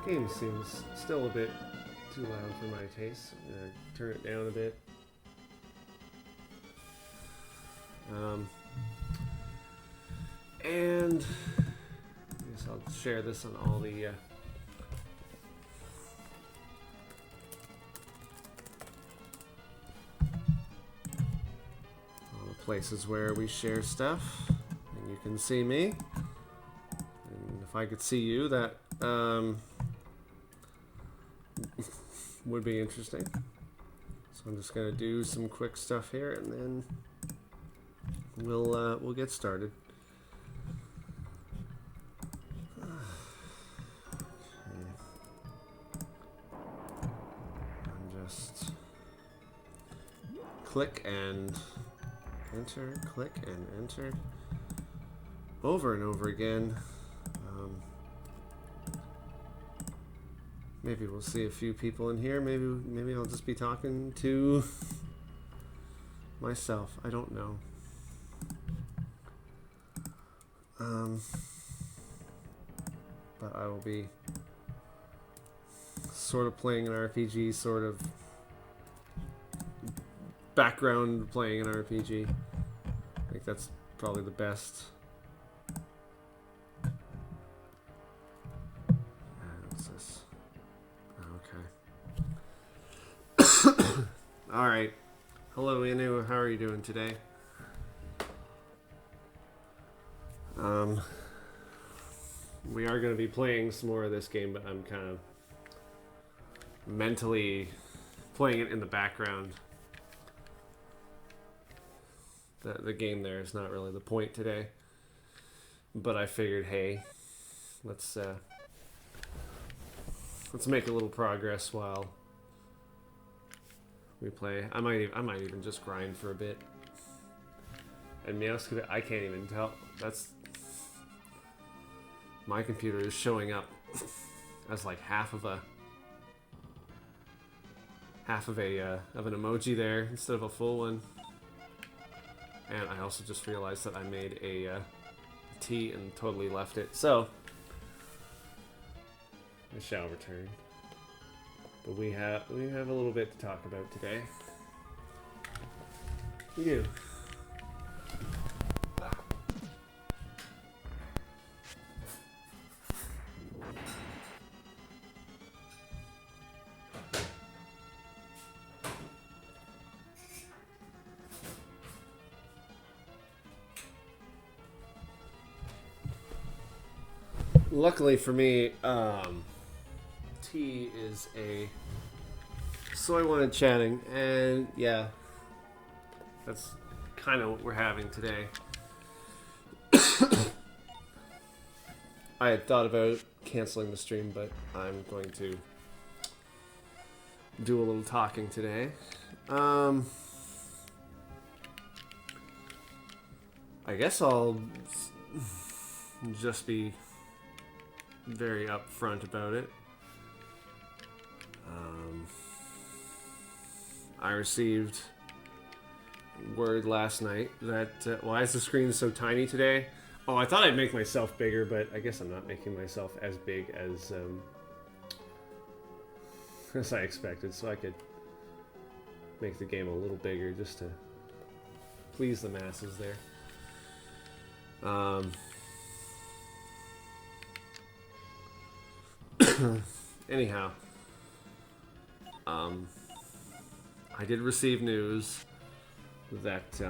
Game seems still a bit too loud for my taste. I'm gonna turn it down a bit. And I guess I'll share this on all the places where we share stuff, and you can see me. And if I could see you, that would be interesting. So I'm just gonna do some quick stuff here, and then we'll get started. I'm just click and enter, click and enter over and over again. Maybe we'll see a few people in here. Maybe I'll just be talking to myself. I don't know. But I will be sort of playing an RPG, sort of background playing an RPG. I think that's probably the best. What's this? Okay. Alright. Hello, Inu. How are you doing today? We are going to be playing some more of this game, but I'm kind of mentally playing it in the background. The game there is not really the point today, but I figured, hey, let's make a little progress while we play. I might even just grind for a bit. And I can't even tell. That's my computer is showing up as like half of an emoji there instead of a full one. And I also just realized that I made a T and totally left it. So I shall return. But we have a little bit to talk about today. We do. Luckily for me, T is a soy wanted chatting, and yeah, that's kind of what we're having today. I had thought about canceling the stream, but I'm going to do a little talking today. I guess I'll just be very upfront about it. I received word last night that why is the screen so tiny today? Oh, I thought I'd make myself bigger, but I guess I'm not making myself as big as I expected, so I could make the game a little bigger just to please the masses there. Anyhow, I did receive news that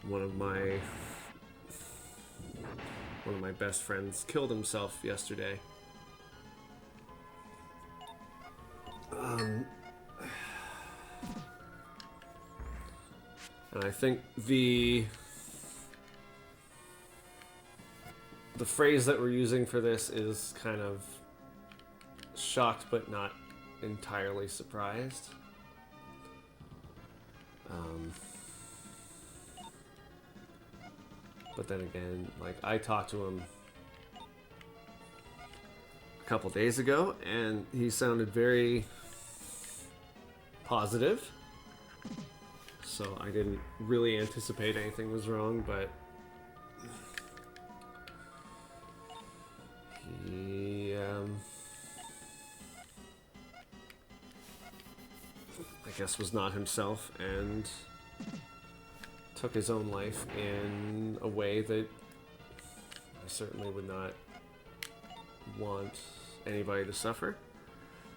one of my best friends killed himself yesterday. And I think the phrase that we're using for this is kind of shocked but not entirely surprised. But then again, like, I talked to him a couple days ago and he sounded very positive, so I didn't really anticipate anything was wrong, but he guess was not himself and took his own life in a way that I certainly would not want anybody to suffer.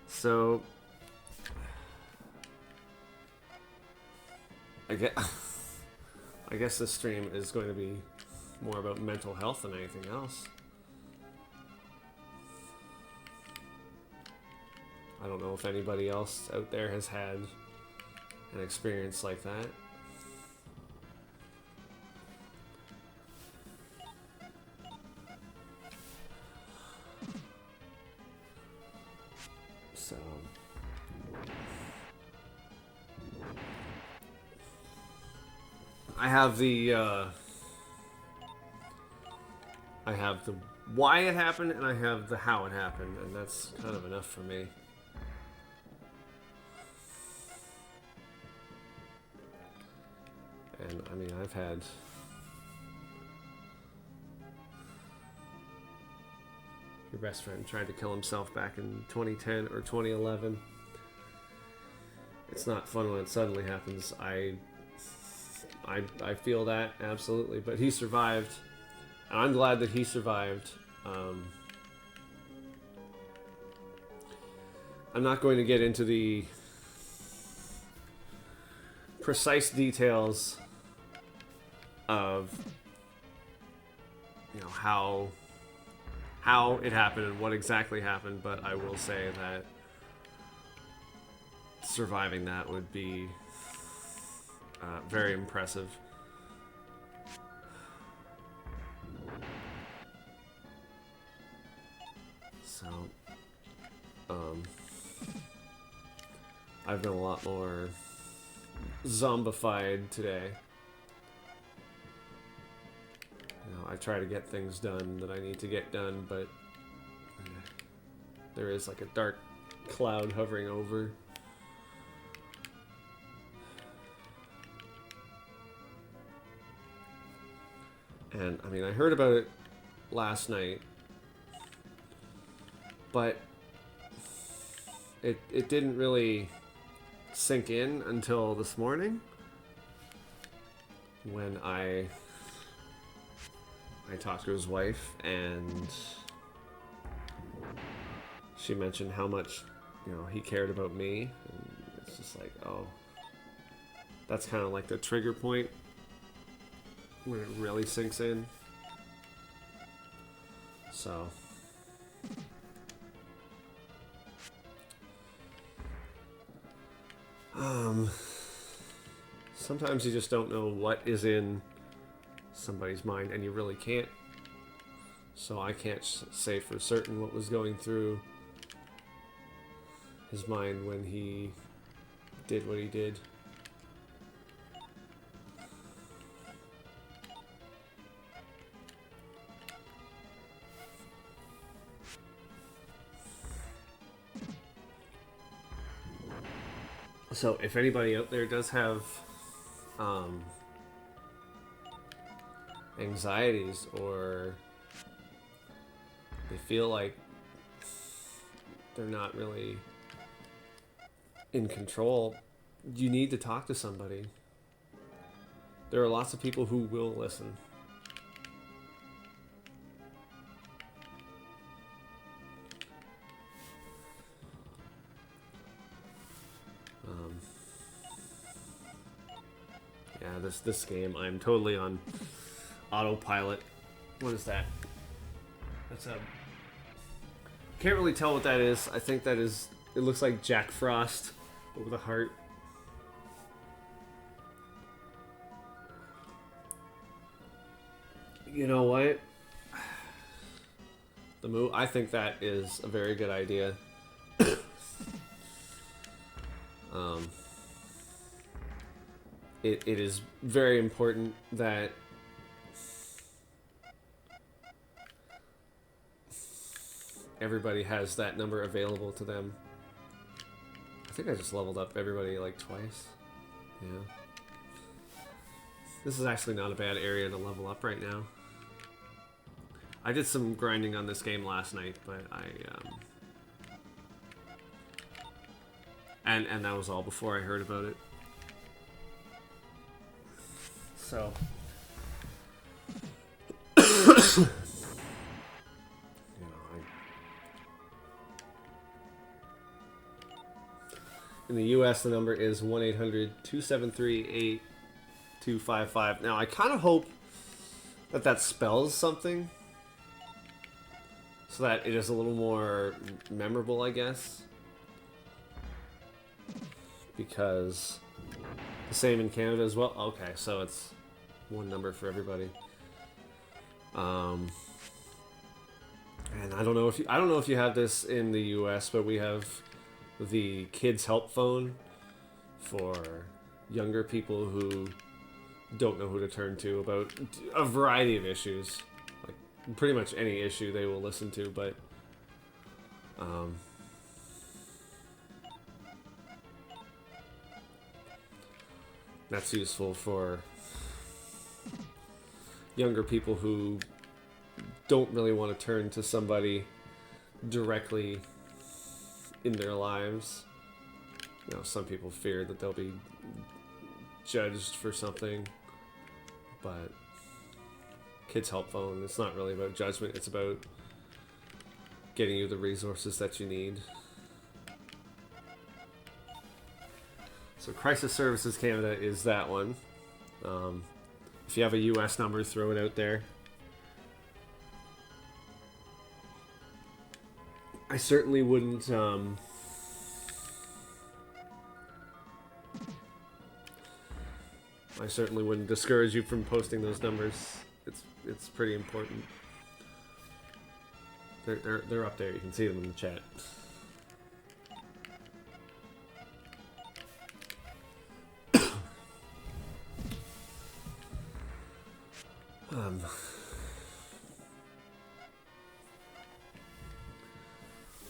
So I guess this stream is going to be more about mental health than anything else. I don't know if anybody else out there has had an experience like that. So I have the why it happened and I have the how it happened, and that's kind of enough for me. And I mean, I've had your best friend tried to kill himself back in 2010 or 2011. It's not fun when it suddenly happens. I feel that, absolutely, but he survived, and I'm glad that he survived. I'm not going to get into the precise details of, you know, how it happened and what exactly happened, but I will say that surviving that would be very impressive. So, I've been a lot more zombified today. You know, I try to get things done that I need to get done, but there is like a dark cloud hovering over. And I mean, I heard about it last night, but it didn't really sink in until this morning when I talked to his wife, and she mentioned how much, you know, he cared about me, and it's just like, oh, that's kind of like the trigger point when it really sinks in. So sometimes you just don't know what is in somebody's mind, and you really can't. So I can't say for certain what was going through his mind when he did what he did. So if anybody out there does have anxieties, or they feel like they're not really in control, you need to talk to somebody. There are lots of people who will listen. Yeah, this game, I'm totally on autopilot. What is that? That's a... Can't really tell what that is. I think that is... It looks like Jack Frost, but with a heart. You know what? The move... I think that is a very good idea. It is very important that everybody has that number available to them. I think I just leveled up everybody like twice. Yeah. This is actually not a bad area to level up right now. I did some grinding on this game last night, but And that was all before I heard about it. So in the US, the number is 1-800-273-8255. Now, I kind of hope that that spells something so that it is a little more memorable, I guess. Because the same in Canada as well. Okay, so it's one number for everybody. And I don't know if you have this in the US, but we have the Kids Help Phone for younger people who don't know who to turn to about a variety of issues, like pretty much any issue they will listen to. But that's useful for younger people who don't really want to turn to somebody directly in their lives. You know, some people fear that they'll be judged for something, but Kids Help Phone, it's not really about judgment, it's about getting you the resources that you need. So Crisis Services Canada is that one. If you have a US number, throw it out there. I certainly wouldn't discourage you from posting those numbers. It's pretty important. They're up there. You can see them in the chat.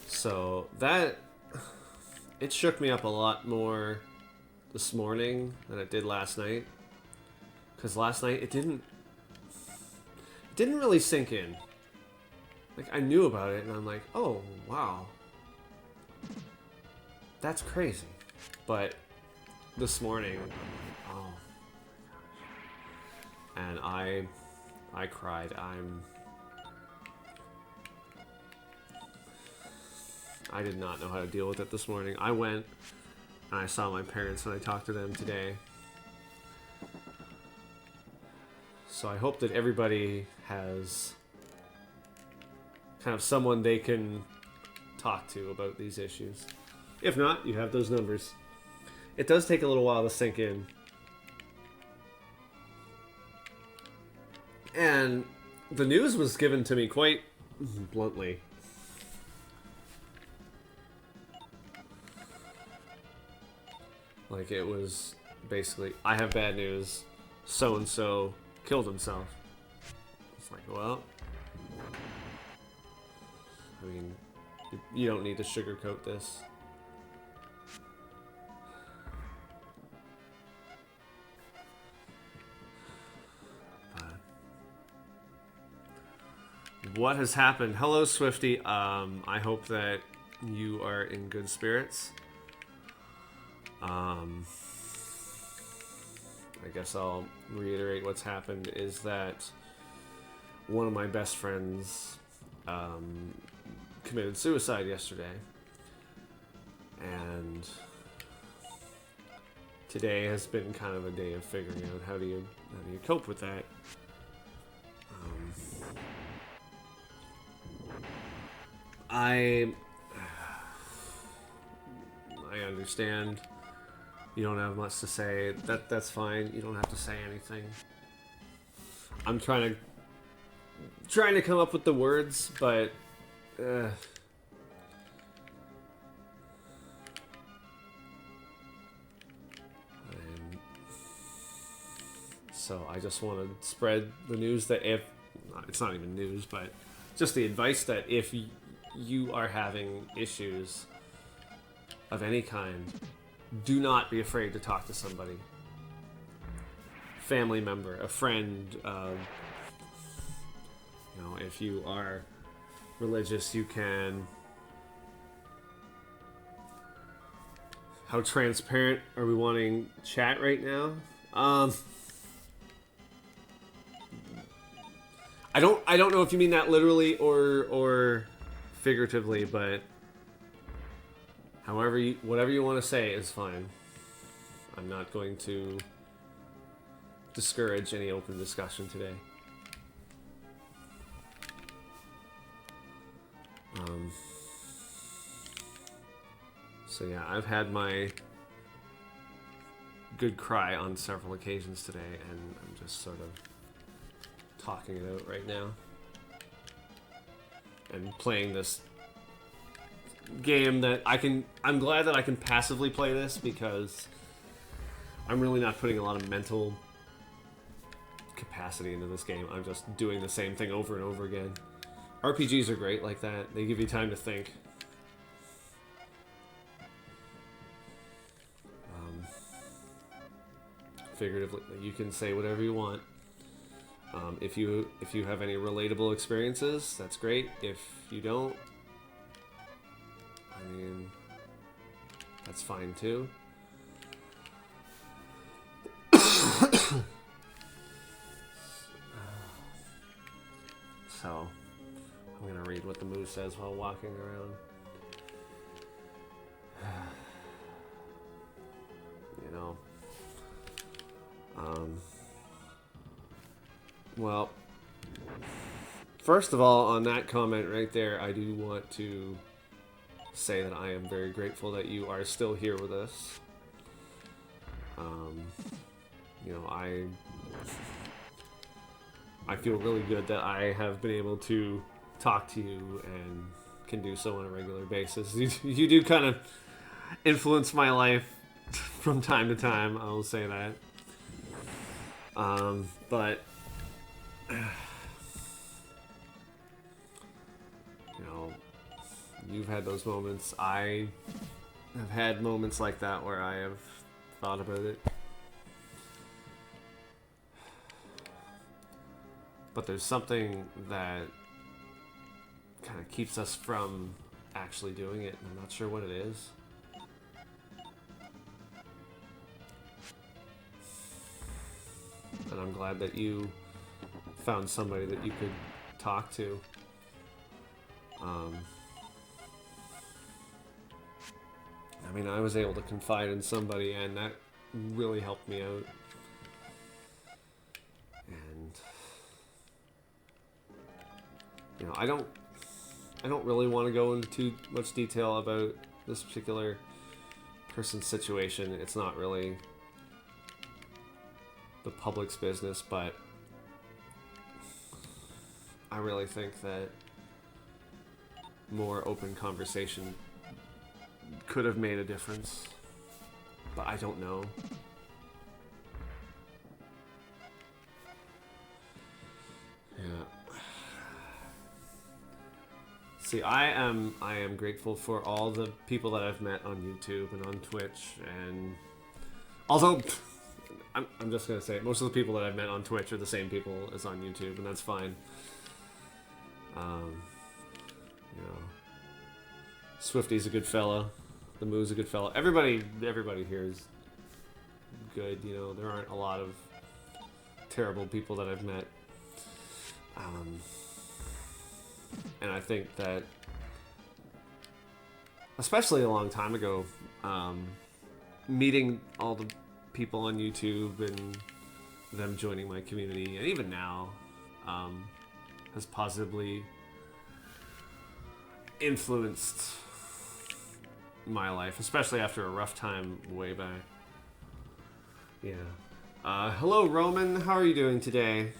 So that, it shook me up a lot more this morning than it did last night. Because last night it didn't really sink in. Like, I knew about it and I'm like, oh wow, that's crazy. But this morning, oh my gosh. And I cried. I did not know how to deal with it this morning. I went and I saw my parents and I talked to them today. So I hope that everybody has kind of someone they can talk to about these issues. If not, you have those numbers. It does take a little while to sink in. And the news was given to me quite bluntly. Like, it was basically, I have bad news, so-and-so killed himself. It's like, well, I mean, you don't need to sugarcoat this. What has happened? Hello, Swifty. I hope that you are in good spirits. I guess I'll reiterate what's happened is that one of my best friends committed suicide yesterday, and today has been kind of a day of figuring out how do you cope with that. I understand. You don't have much to say. That's fine. You don't have to say anything. I'm trying to come up with the words, but and so I just want to spread the news that if it's not even news, but just the advice that if you are having issues of any kind, do not be afraid to talk to somebody. Family member, a friend, if you are religious, you can How transparent are we wanting chat right now? I don't know if you mean that literally or figuratively, but whatever you want to say is fine. I'm not going to discourage any open discussion today. So yeah, I've had my good cry on several occasions today, and I'm just sort of talking it out right now. And playing this game that I'm glad that I can passively play this, because I'm really not putting a lot of mental capacity into this game. I'm just doing the same thing over and over again. RPGs are great like that. They give you time to think. Figuratively, you can say whatever you want. If you have any relatable experiences, that's great. If you don't, I mean, that's fine too. So, I'm gonna read what the moose says while walking around. You know. Well, first of all, on that comment right there, I do want to say that I am very grateful that you are still here with us. You know, I feel really good that I have been able to talk to you and can do so on a regular basis. You do kind of influence my life from time to time, I will say that. But you know, you've had those moments. I have had moments like that where I have thought about it. But there's something that kind of keeps us from actually doing it, and I'm not sure what it is. And I'm glad that you found somebody that you could talk to. I mean, I was able to confide in somebody, and that really helped me out. And you know, I don't really want to go into too much detail about this particular person's situation. It's not really the public's business, but I really think that more open conversation could have made a difference, but I don't know. Yeah. See, I am grateful for all the people that I've met on YouTube and on Twitch, and although I'm just gonna say it, most of the people that I've met on Twitch are the same people as on YouTube, and that's fine. You know, Swifty's a good fella. The Moo's a good fella. Everybody here is good. You know, there aren't a lot of terrible people that I've met. And I think that, especially a long time ago, meeting all the people on YouTube and them joining my community, and even now, has positively influenced my life, especially after a rough time way back. Yeah. Hello, Roman. How are you doing today?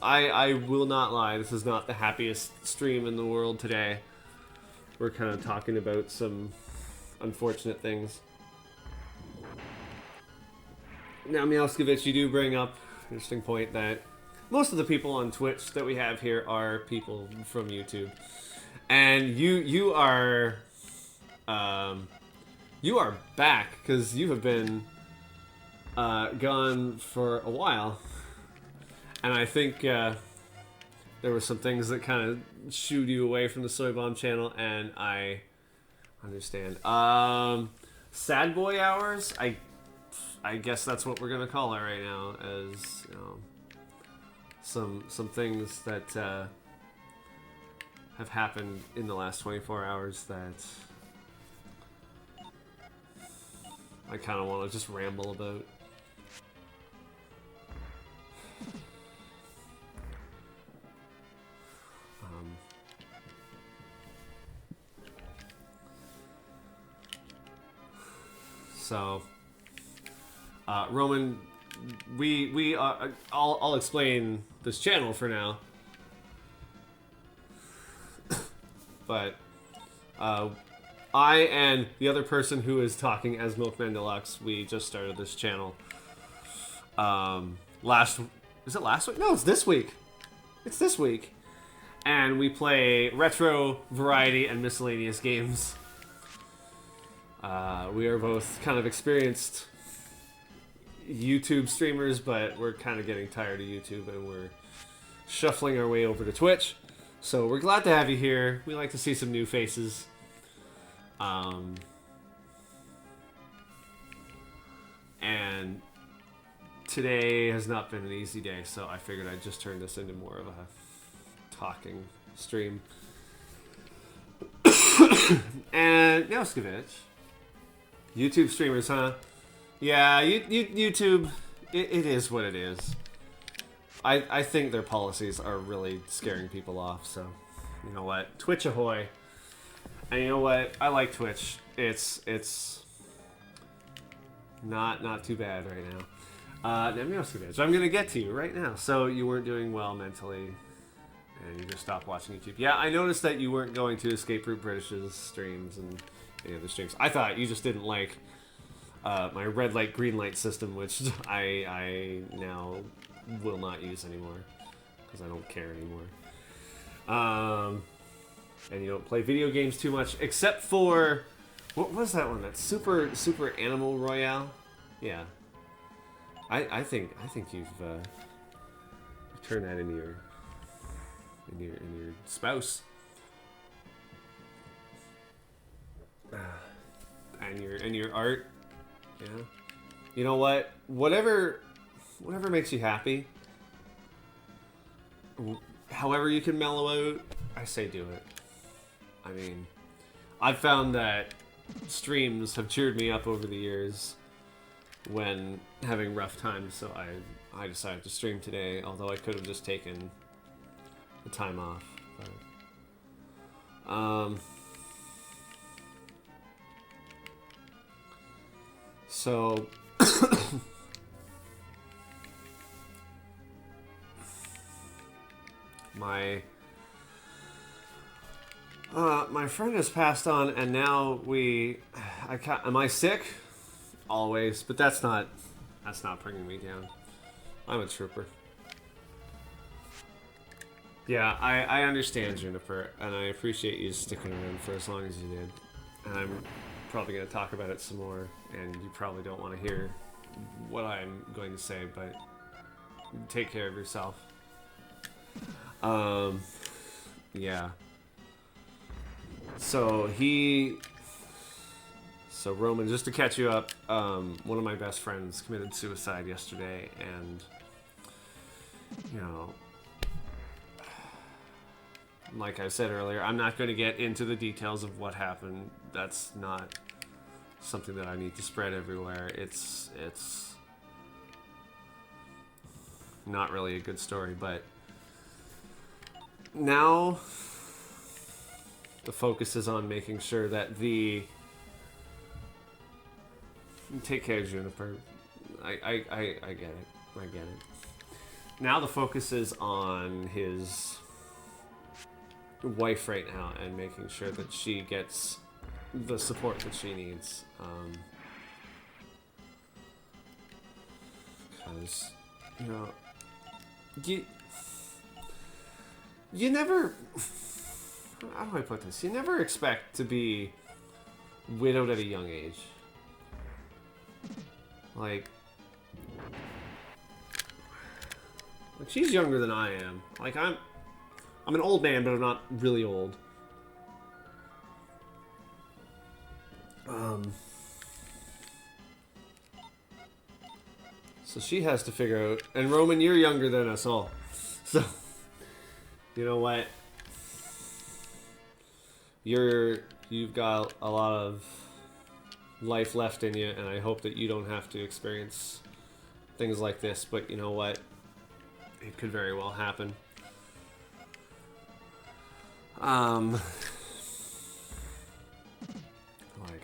I will not lie, this is not the happiest stream in the world today. We're kind of talking about some unfortunate things. Now, Mialskevich, you do bring up an interesting point that most of the people on Twitch that we have here are people from YouTube. And you are back, because you have been gone for a while. And I think there were some things that kind of shooed you away from the SoyBomb channel, and I Understand. Sad boy hours. I guess that's what we're gonna call it right now. As you know, some things that have happened in the last 24 hours that I kind of want to just ramble about. So, Roman, I'll explain this channel for now. But I and the other person who is talking as MilkMenDeluxe, we just started this channel. Is it last week? No, it's this week. It's this week. And we play retro, variety, and miscellaneous games. We are both kind of experienced YouTube streamers, but we're kind of getting tired of YouTube and we're shuffling our way over to Twitch. So we're glad to have you here. We like to see some new faces. And today has not been an easy day, so I figured I'd just turn this into more of a talking stream. And Yoskevich. YouTube streamers, huh? Yeah, YouTube, it is what it is. I think their policies are really scaring people off, so you know what? Twitch ahoy. And you know what? I like Twitch. It's not too bad right now. I'm gonna get to you right now. So you weren't doing well mentally, and you just stopped watching YouTube. Yeah, I noticed that you weren't going to Escape Route British's streams and any other streams. I thought you just didn't like my red light, green light system, which I now will not use anymore because I don't care anymore. And you don't play video games too much, except for what was that one? That Super Animal Royale. Yeah, I think you've turned that into your spouse. And your art, yeah. You know what? Whatever makes you happy. However you can mellow out, I say do it. I mean, I've found that streams have cheered me up over the years when having rough times, so I decided to stream today, although I could have just taken the time off. But, so my friend has passed on, and now am I sick? Always, but that's not bringing me down. I'm a trooper. Yeah, I understand, Juniper, and I appreciate you sticking around for as long as you did. And I'm probably going to talk about it some more, and you probably don't want to hear what I'm going to say, but take care of yourself. Yeah. So Roman, just to catch you up, one of my best friends committed suicide yesterday, and you know, like I said earlier, I'm not going to get into the details of what happened. That's not something that I need to spread everywhere. It's not really a good story, but now the focus is on making sure that take care, Juniper. I get it. I get it. Now the focus is on his wife right now and making sure that she gets the support that she needs. Because, you know, you never, how do I put this? You never expect to be widowed at a young age. Like she's younger than I am. Like I'm an old man, but I'm not really old. So she has to figure out. And Roman, you're younger than us all. So, you know what? You've got a lot of life left in you, and I hope that you don't have to experience things like this. But you know what? It could very well happen. Like,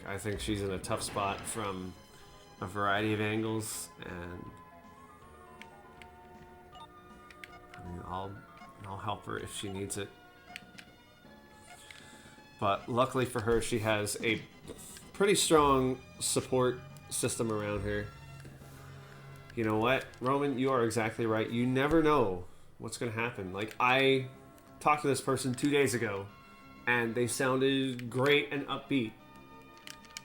I think she's in a tough spot from a variety of angles, and I mean, I'll help her if she needs it. But luckily for her, she has a pretty strong support system around her. You know what, Roman, you are exactly right. You never know what's going to happen. Like, I talked to this person 2 days ago, and they sounded great and upbeat.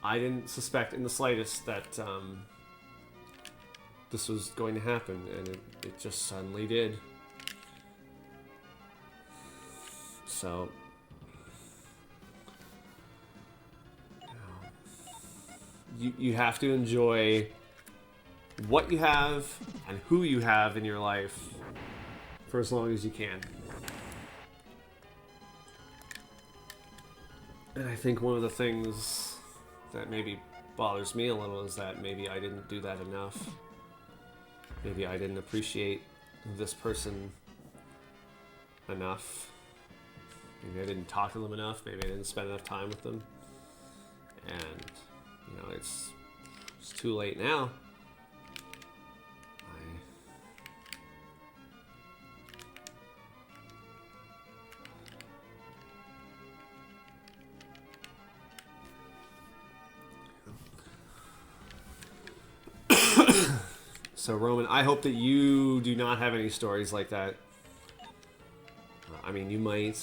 I didn't suspect in the slightest that this was going to happen, and it just suddenly did. So, you have to enjoy what you have and who you have in your life for as long as you can. And I think one of the things that maybe bothers me a little is that maybe I didn't do that enough. Maybe I didn't appreciate this person enough. Maybe I didn't talk to them enough. Maybe I didn't spend enough time with them. And, you know, it's too late now. So, Roman, I hope that you do not have any stories like that. I mean, you might.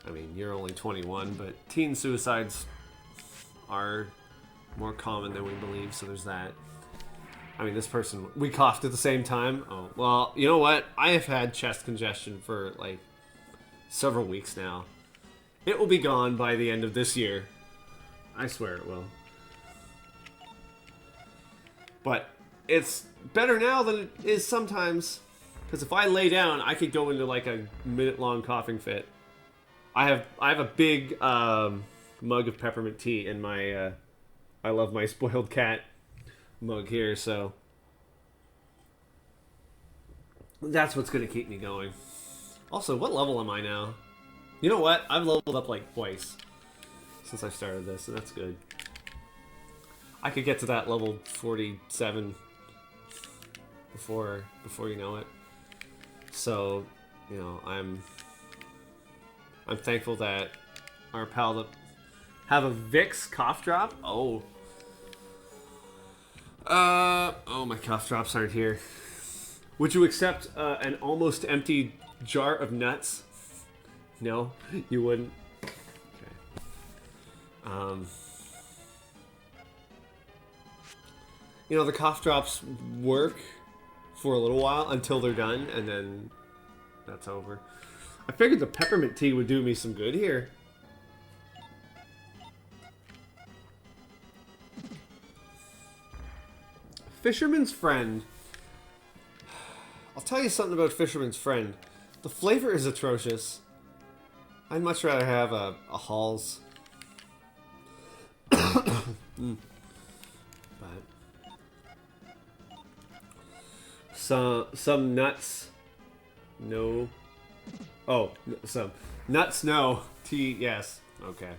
I mean, you're only 21, but teen suicides are more common than we believe, so there's that. I mean, this person, we coughed at the same time. Oh, well, you know what? I have had chest congestion for, like, several weeks now. It will be gone by the end of this year. I swear it will. But it's better now than it is sometimes. Because if I lay down, I could go into like a minute-long coughing fit. I have a big mug of peppermint tea in my I love my spoiled cat mug here, so that's what's going to keep me going. Also, what level am I now? You know what? I've leveled up like twice since I started this, and that's good. I could get to that level 47 before you know it. So, you know, I'm thankful that our pal that have a Vicks cough drop. Oh, my cough drops aren't here. Would you accept an almost empty jar of nuts? No, you wouldn't. Okay. You know, the cough drops work for a little while until they're done, and then that's over. I figured the peppermint tea would do me some good here. Fisherman's Friend. I'll tell you something about Fisherman's Friend. The flavor is atrocious. I'd much rather have a Hall's. But some nuts, no. Oh, some nuts, no. Tea, yes. Okay.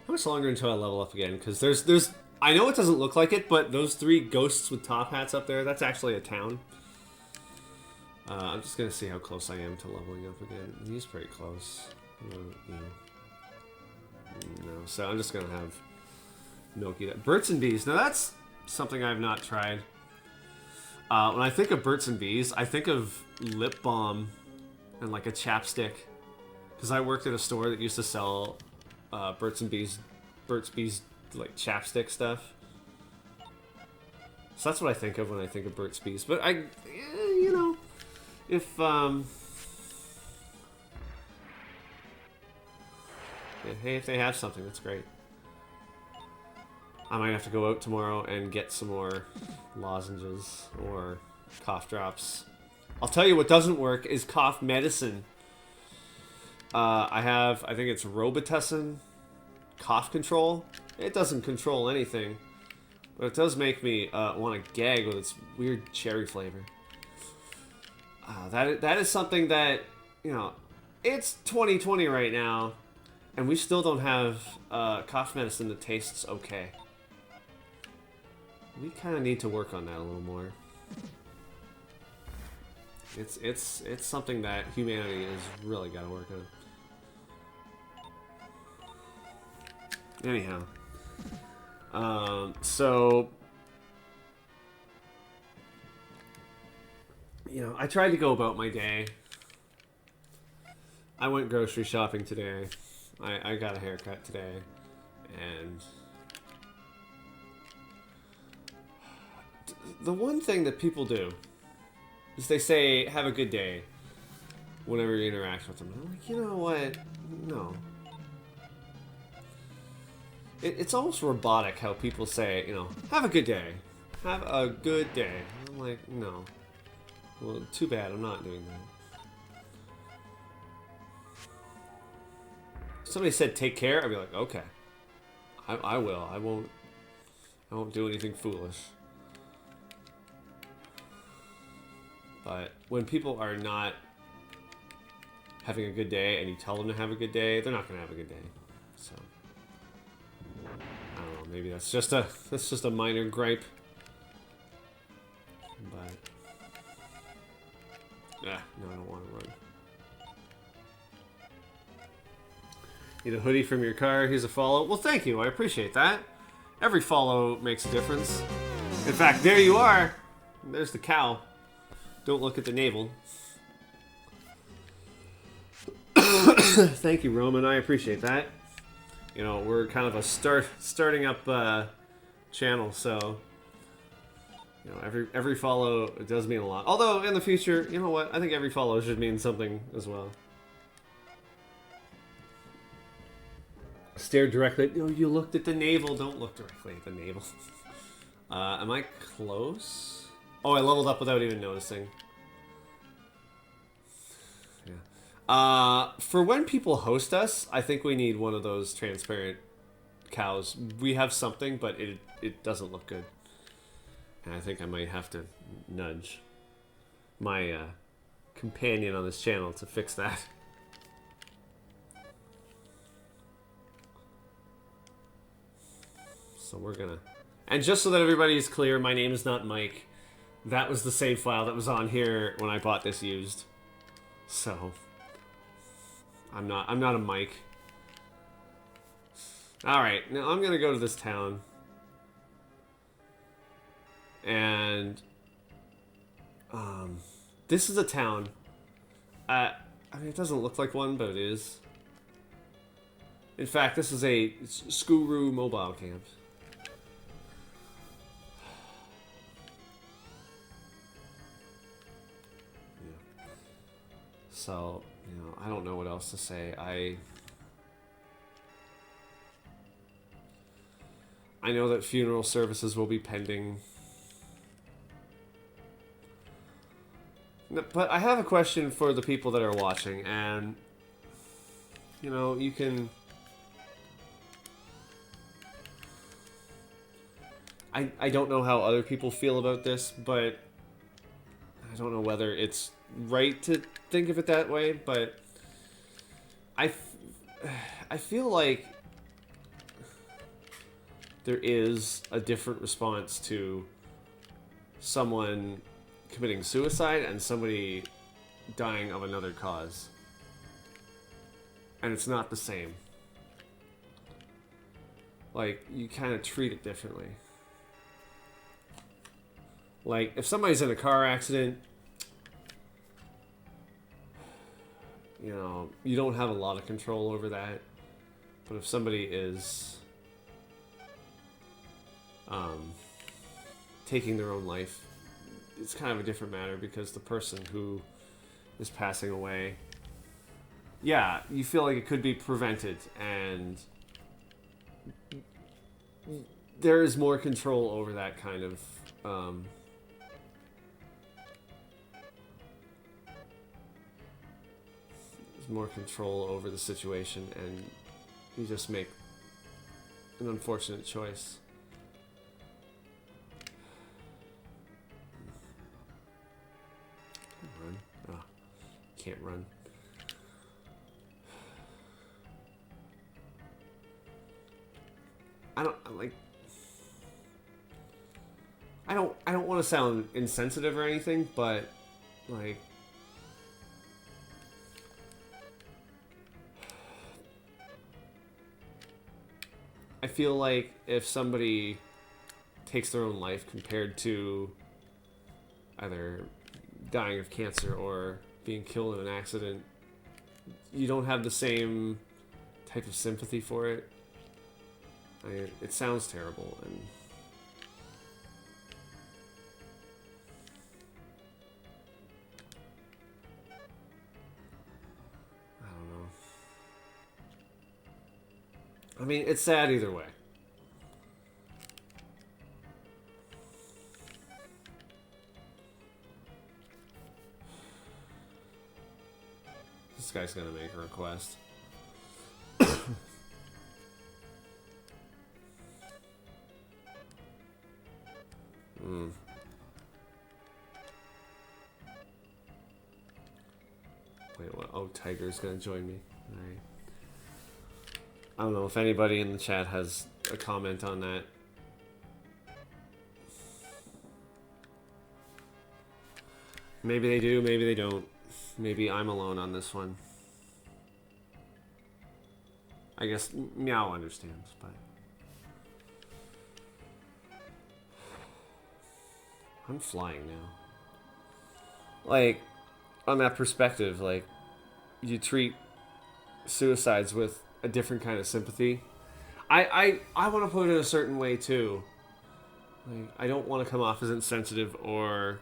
How much longer until I level up again? Because there's. I know it doesn't look like it, but those 3 ghosts with top hats up there, that's actually a town. I'm just gonna see how close I am to leveling up again. He's pretty close. No. So I'm just gonna have Milky. Birds and Bees. Now that's something I've not tried. When I think of Burt's and Bees, I think of lip balm and like a chapstick. Because I worked at a store that used to sell Burt's Bees like chapstick stuff. So that's what I think of when I think of Burt's Bees. But you know, if Hey, if they have something, that's great. I might have to go out tomorrow and get some more lozenges or cough drops. I'll tell you what doesn't work is cough medicine. I think it's Robitussin cough control. It doesn't control anything, but it does make me want to gag with its weird cherry flavor. That is something that, you know, it's 2020 right now, and we still don't have cough medicine that tastes okay. We kind of need to work on that a little more. It's something that humanity has really got to work on. Anyhow, so you know, I tried to go about my day. I went grocery shopping today. I got a haircut today, and the one thing that people do is they say, have a good day, whenever you interact with them. I'm like, you know what? No. It's almost robotic how people say, you know, have a good day. Have a good day. I'm like, no. Well, too bad, I'm not doing that. If somebody said take care, I'd be like, okay. I will. I won't do anything foolish. But when people are not having a good day and you tell them to have a good day, they're not going to have a good day. So I don't know, maybe that's just a minor gripe. But no, I don't want to run. Need a hoodie from your car. Here's a follow. Well, thank you. I appreciate that. Every follow makes a difference. In fact, there you are. There's the cow. Don't look at the navel. Thank you, Roman. I appreciate that. You know, we're kind of a starting up channel, so you know, every follow does mean a lot. Although in the future, you know what? I think every follow should mean something as well. Stare directly. Oh, you looked at the navel. Don't look directly at the navel. Am I close? Oh, I leveled up without even noticing. Yeah. For when people host us, I think we need one of those transparent cows. We have something, but it doesn't look good. And I think I might have to nudge my companion on this channel to fix that. So we're gonna... And just so that everybody is clear, my name is not Mike. That was the save file that was on here when I bought this used. So I'm not a Mike. Alright, now I'm gonna go to this town. And this is a town. I mean, it doesn't look like one, but it is. In fact, this is a Skuru mobile camp. So, you know, I don't know what else to say. I know that funeral services will be pending. But I have a question for the people that are watching, and, you know, you can... I don't know how other people feel about this, but I don't know whether it's right to think of it that way, but I feel like there is a different response to someone committing suicide and somebody dying of another cause. And it's not the same. Like, you kind of treat it differently. Like, if somebody's in a car accident, you know, you don't have a lot of control over that. But if somebody is taking their own life, it's kind of a different matter, because the person who is passing away yeah, you feel like it could be prevented, and there is more control over that kind of there's more control over the situation, and you just make an unfortunate choice. Run. Oh, can't run. I don't want to sound insensitive or anything, but like I feel like if somebody takes their own life compared to either dying of cancer or being killed in an accident, you don't have the same type of sympathy for it. It sounds terrible, and I don't know. I mean, it's sad either way. This guy's gonna make a request. Wait, what? Oh, Tiger's gonna join me. Alright. I don't know if anybody in the chat has a comment on that. Maybe they do, maybe they don't. Maybe I'm alone on this one. I guess Meow understands, but I'm flying now. Like, on that perspective, like, you treat suicides with a different kind of sympathy. I want to put it in a certain way too. Like, I don't want to come off as insensitive or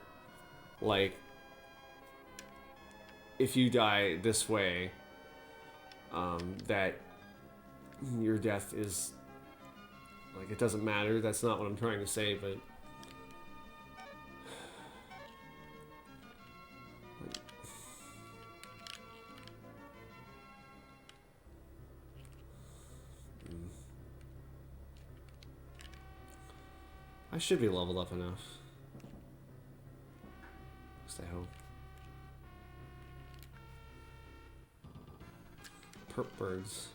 like, if you die this way, that your death is like, it doesn't matter. That's not what I'm trying to say, but I should be leveled up enough. At least I hope. Perp birds.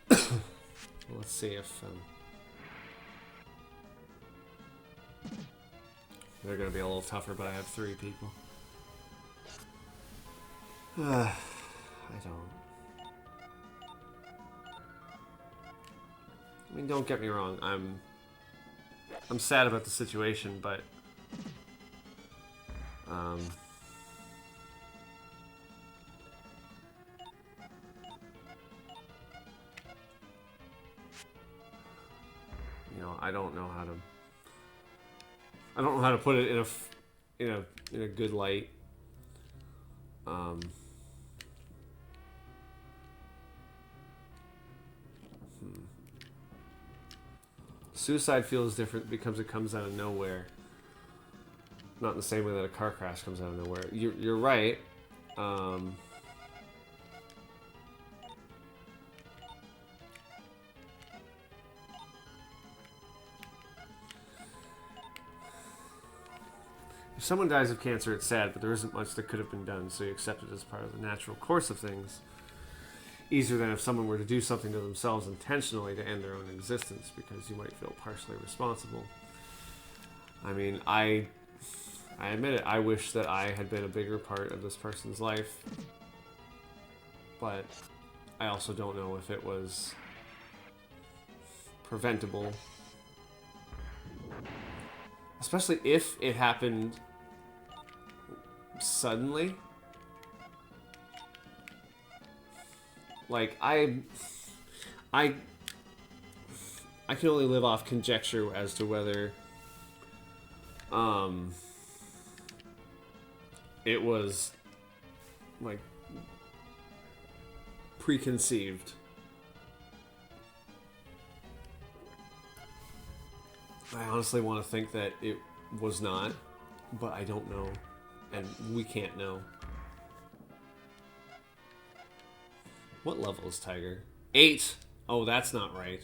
Let's see if they're gonna be a little tougher, but I have 3 people. I don't. I mean, don't get me wrong. I'm sad about the situation, but you know, I don't know how to put it in a good light. Suicide feels different because it comes out of nowhere. Not in the same way that a car crash comes out of nowhere. You're right. If someone dies of cancer, it's sad, but there isn't much that could have been done, so you accept it as part of the natural course of things. Easier than if someone were to do something to themselves intentionally to end their own existence, because you might feel partially responsible. I mean, I admit it, I wish that I had been a bigger part of this person's life, but I also don't know if it was preventable. Especially if it happened suddenly. Like, I can only live off conjecture as to whether it was like preconceived. I honestly want to think that it was not, but I don't know, and we can't know. What level is Tiger? 8. Oh, that's not right.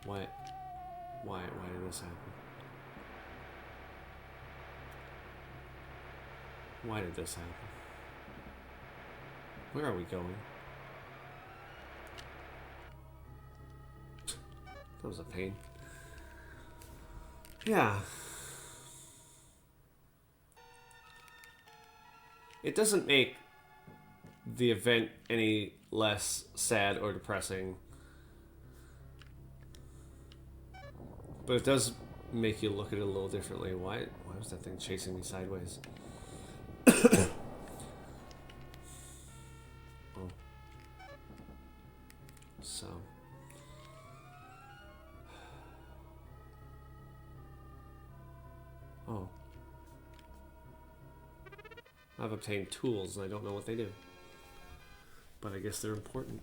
Why did this happen? Why did this happen? Where are we going? That was a pain. Yeah. It doesn't make the event any less sad or depressing, but it does make you look at it a little differently. Why was that thing chasing me sideways? Oh. So. Oh. I've obtained tools and I don't know what they do. But I guess they're important.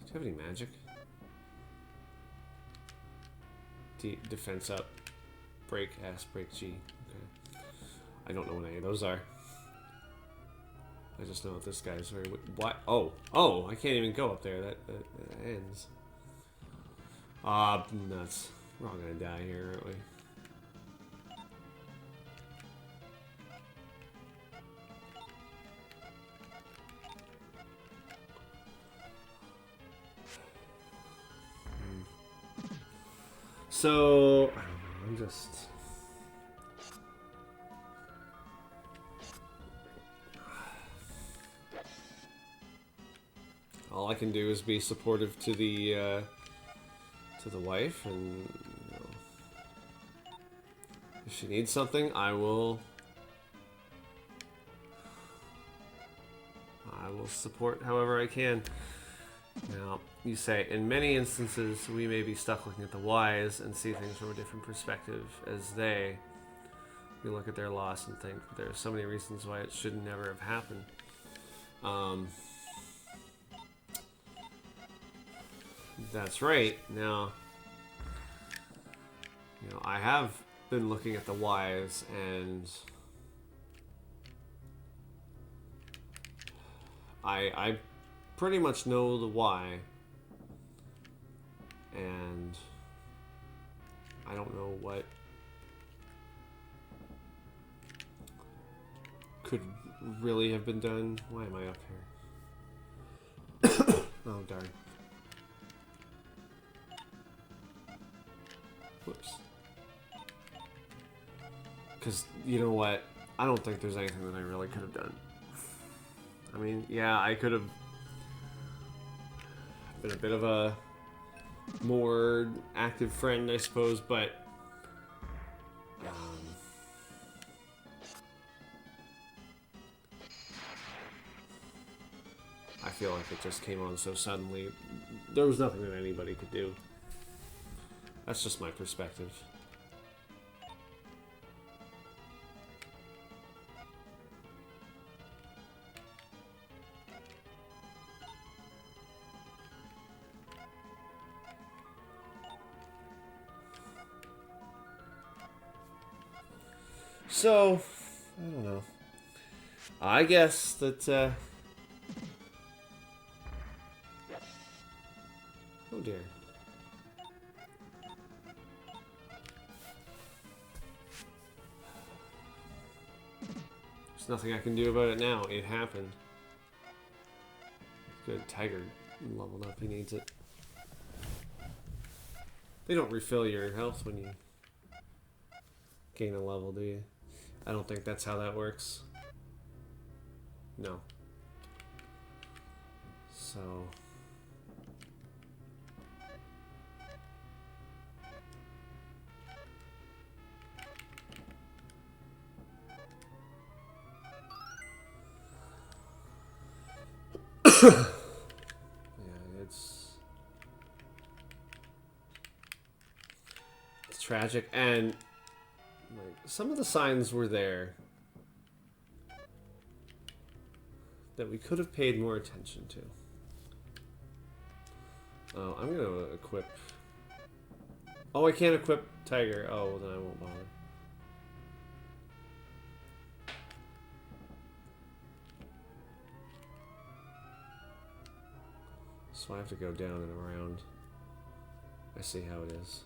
Do you have any magic? Defense up. Break S, break G. Okay. I don't know what any of those are. I just know that this guy's very... What? Oh! Oh! I can't even go up there. That ends. Ah, nuts. We're all gonna die here, aren't we? So, I don't know, I'm just... All I can do is be supportive to the wife, and you know, if she needs something, I will support however I can. Now, you say, in many instances, we may be stuck looking at the whys and see things from a different perspective as they. We look at their loss and think there are so many reasons why it should never have happened. That's right. Now, you know, I have been looking at the whys, and I pretty much know the why, and I don't know what could really have been done. Why am I up here? Oh, darn. Whoops. Because, you know what? I don't think there's anything that I really could have done. I mean, yeah, I could have been a bit of a more active friend, I suppose, but I feel like it just came on so suddenly. There was nothing that anybody could do. That's just my perspective. So, I don't know. I guess that, oh dear. There's nothing I can do about it now. It happened. Good. Tiger leveled up. He needs it. They don't refill your health when you gain a level, do you? I don't think that's how that works. No. So... yeah, it's... tragic, and like, some of the signs were there that we could have paid more attention to. Oh, I'm gonna equip. Oh, I can't equip Tiger. Oh, well, then I won't bother. So I have to go down and around. I see how it is.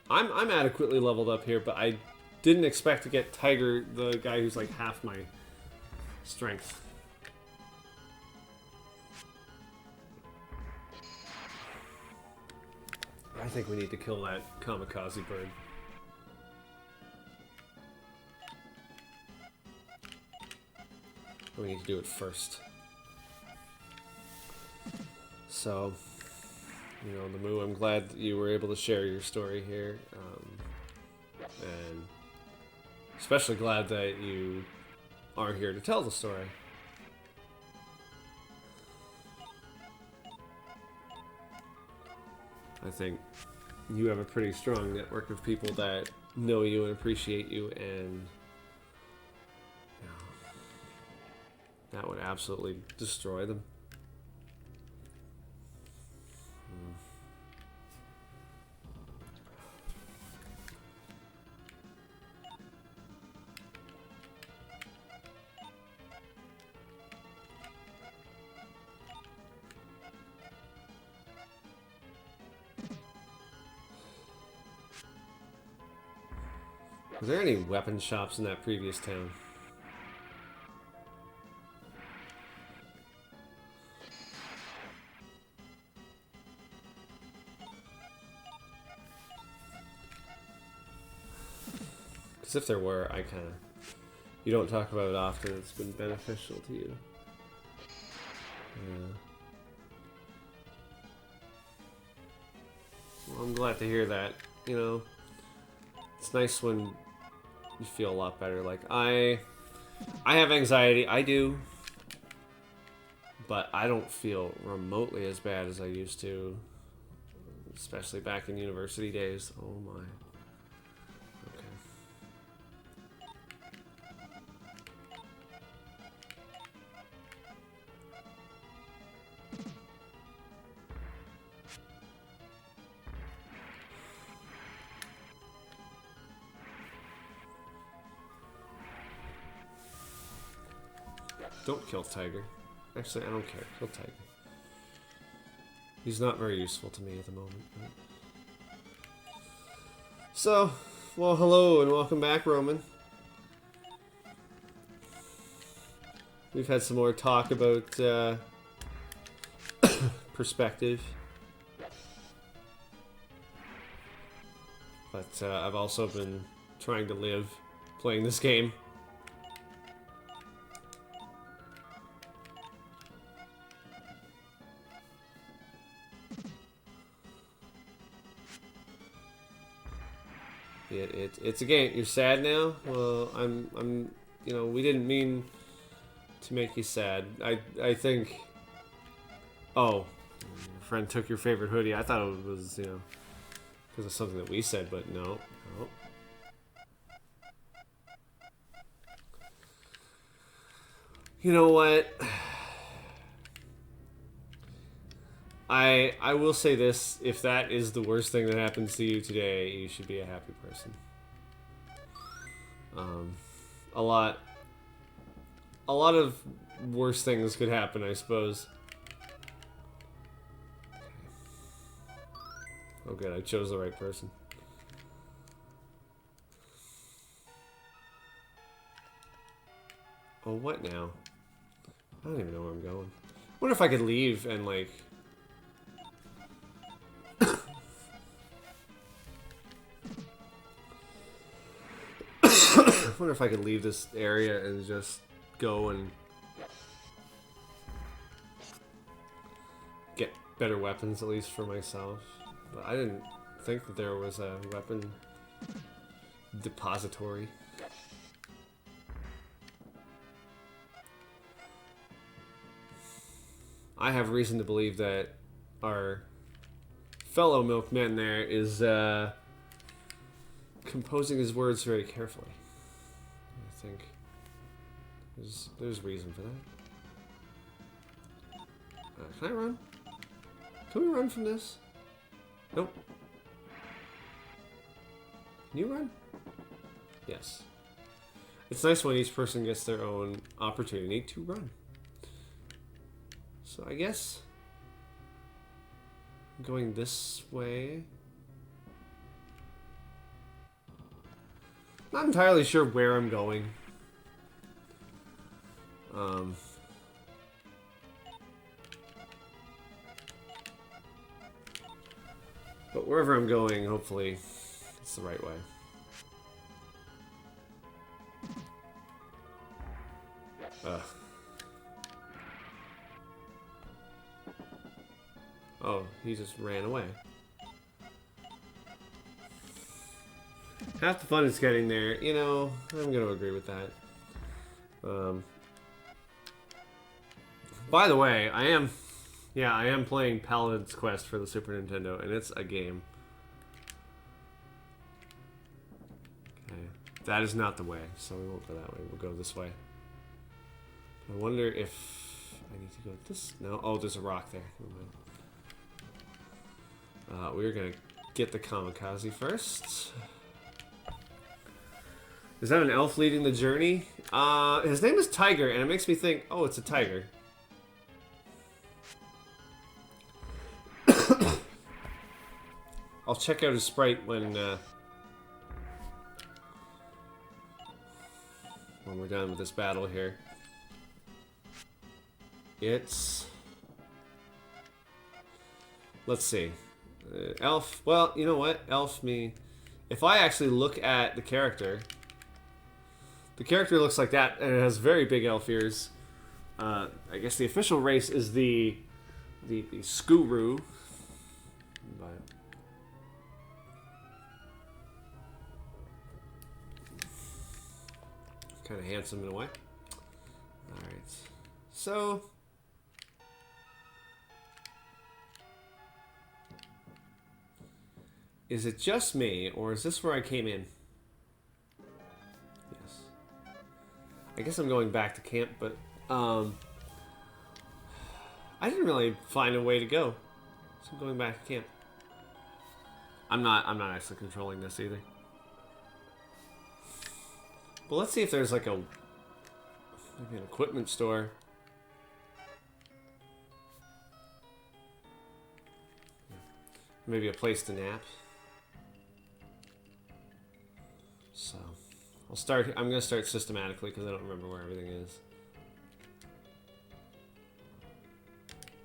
I'm adequately leveled up here, but I didn't expect to get Tiger, the guy who's like half my strength. I think we need to kill that kamikaze bird. We need to do it first. So, you know, the Moo, I'm glad that you were able to share your story here. And especially glad that you are here to tell the story. I think you have a pretty strong network of people that know you and appreciate you, and you know, that would absolutely destroy them. Was there any weapon shops in that previous town? Because if there were, I kind of... You don't talk about it often, it's been beneficial to you. Yeah. Well, I'm glad to hear that, you know. It's nice when you feel a lot better. Like, I have anxiety, I do. But I don't feel remotely as bad as I used to. Especially back in university days. Oh my. Okay. Don't kill Tiger. Actually, I don't care. Kill Tiger. He's not very useful to me at the moment. But... So, well, hello and welcome back, Roman. We've had some more talk about perspective. But I've also been trying to live playing this game. It's a game. You're sad now? Well, I'm, you know, we didn't mean to make you sad. I think... Oh, your friend took your favorite hoodie. I thought it was, you know, because of something that we said, but no. No. You know what? I will say this, if that is the worst thing that happens to you today, you should be a happy person. A lot of worse things could happen, I suppose. Oh good, I chose the right person. Oh, what now? I don't even know where I'm going. I wonder if I could leave and, like... I wonder if I could leave this area and just go and get better weapons, at least for myself. But I didn't think that there was a weapon depository. I have reason to believe that our fellow milkman there is composing his words very carefully. I think there's reason for that. Can I run? Can we run from this? Nope. Can you run? Yes. It's nice when each person gets their own opportunity to run. So I guess going this way. Not entirely sure where I'm going. But wherever I'm going, hopefully it's the right way. Oh, he just ran away. Half the fun is getting there. You know, I'm going to agree with that. By the way, I am playing Paladin's Quest for the Super Nintendo, and it's a game. Okay, that is not the way, so we won't go that way. We'll go this way. I wonder if I need to go this. No, oh, there's a rock there. We're gonna get the kamikaze first. Is that an elf leading the journey? His name is Tiger, and it makes me think, oh, it's a tiger. I'll check out his sprite when we're done with this battle here. It's... Let's see. Elf, well, you know what? Elf me. If I actually look at the character looks like that, and it has very big elf ears. I guess the official race is the Skuru. But kind of handsome in a way. Alright. So... Is it just me, or is this where I came in? Yes. I guess I'm going back to camp, but I didn't really find a way to go, so I'm going back to camp. I'm not actually controlling this either. But let's see if there's like maybe an equipment store. Maybe a place to nap. So, I'm gonna start systematically because I don't remember where everything is.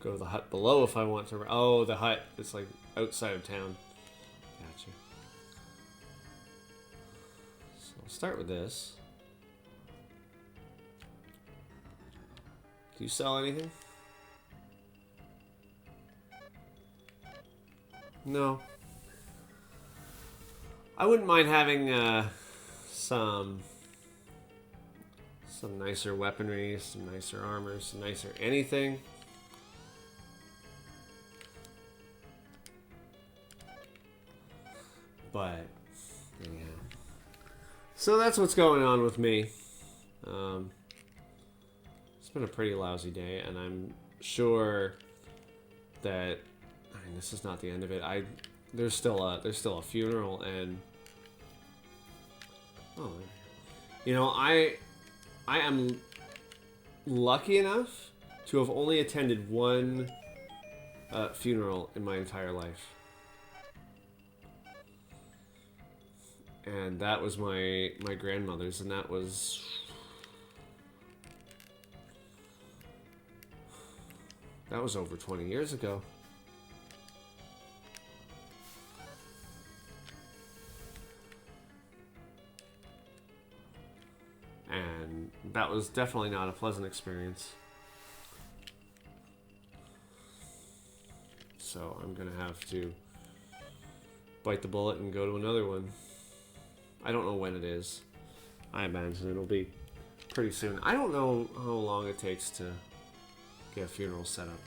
Go to the hut below if I want to. Oh, the hut. It's like outside of town. Gotcha. So I'll start with this. Do you sell anything? No. I wouldn't mind having some nicer weaponry, some nicer armor, some nicer anything. But yeah. So that's what's going on with me. It's been a pretty lousy day, and I'm sure that this is not the end of it. There's still a funeral, and you know, I am lucky enough to have only attended one funeral in my entire life, and that was my grandmother's, and that was over 20 years ago. And that was definitely not a pleasant experience. So I'm gonna have to bite the bullet and go to another one. I don't know when it is. I imagine it'll be pretty soon. I don't know how long it takes to get a funeral set up,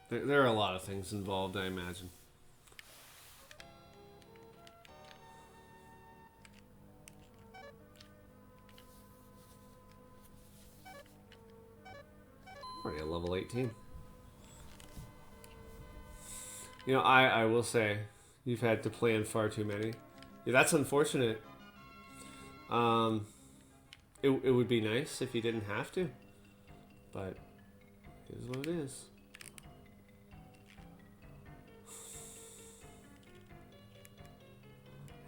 but there are a lot of things involved, I imagine. Already at level 18. You know, I will say, you've had to plan far too many. Yeah, that's unfortunate. It would be nice if you didn't have to, but it is what it is.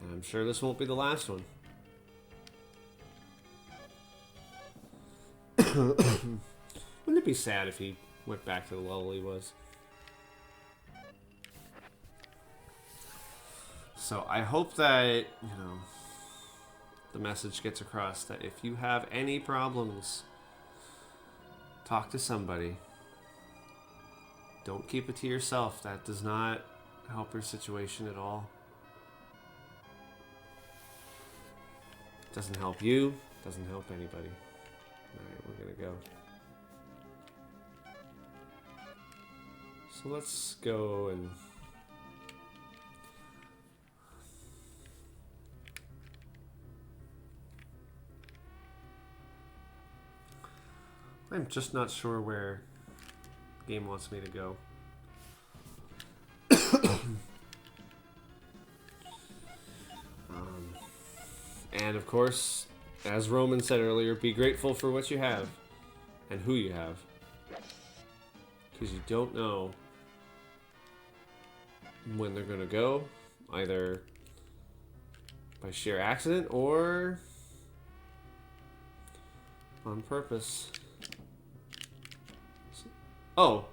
And I'm sure this won't be the last one. Wouldn't it be sad if he went back to the level he was? So I hope that, you know, the message gets across that if you have any problems, talk to somebody. Don't keep it to yourself. That does not help your situation at all. Doesn't help you, doesn't help anybody. Alright, we're gonna go. So let's go and I'm just not sure where the game wants me to go. And of course, as Roman said earlier, be grateful for what you have and who you have. Because you don't know when they're going to go, either by sheer accident or on purpose. Oh,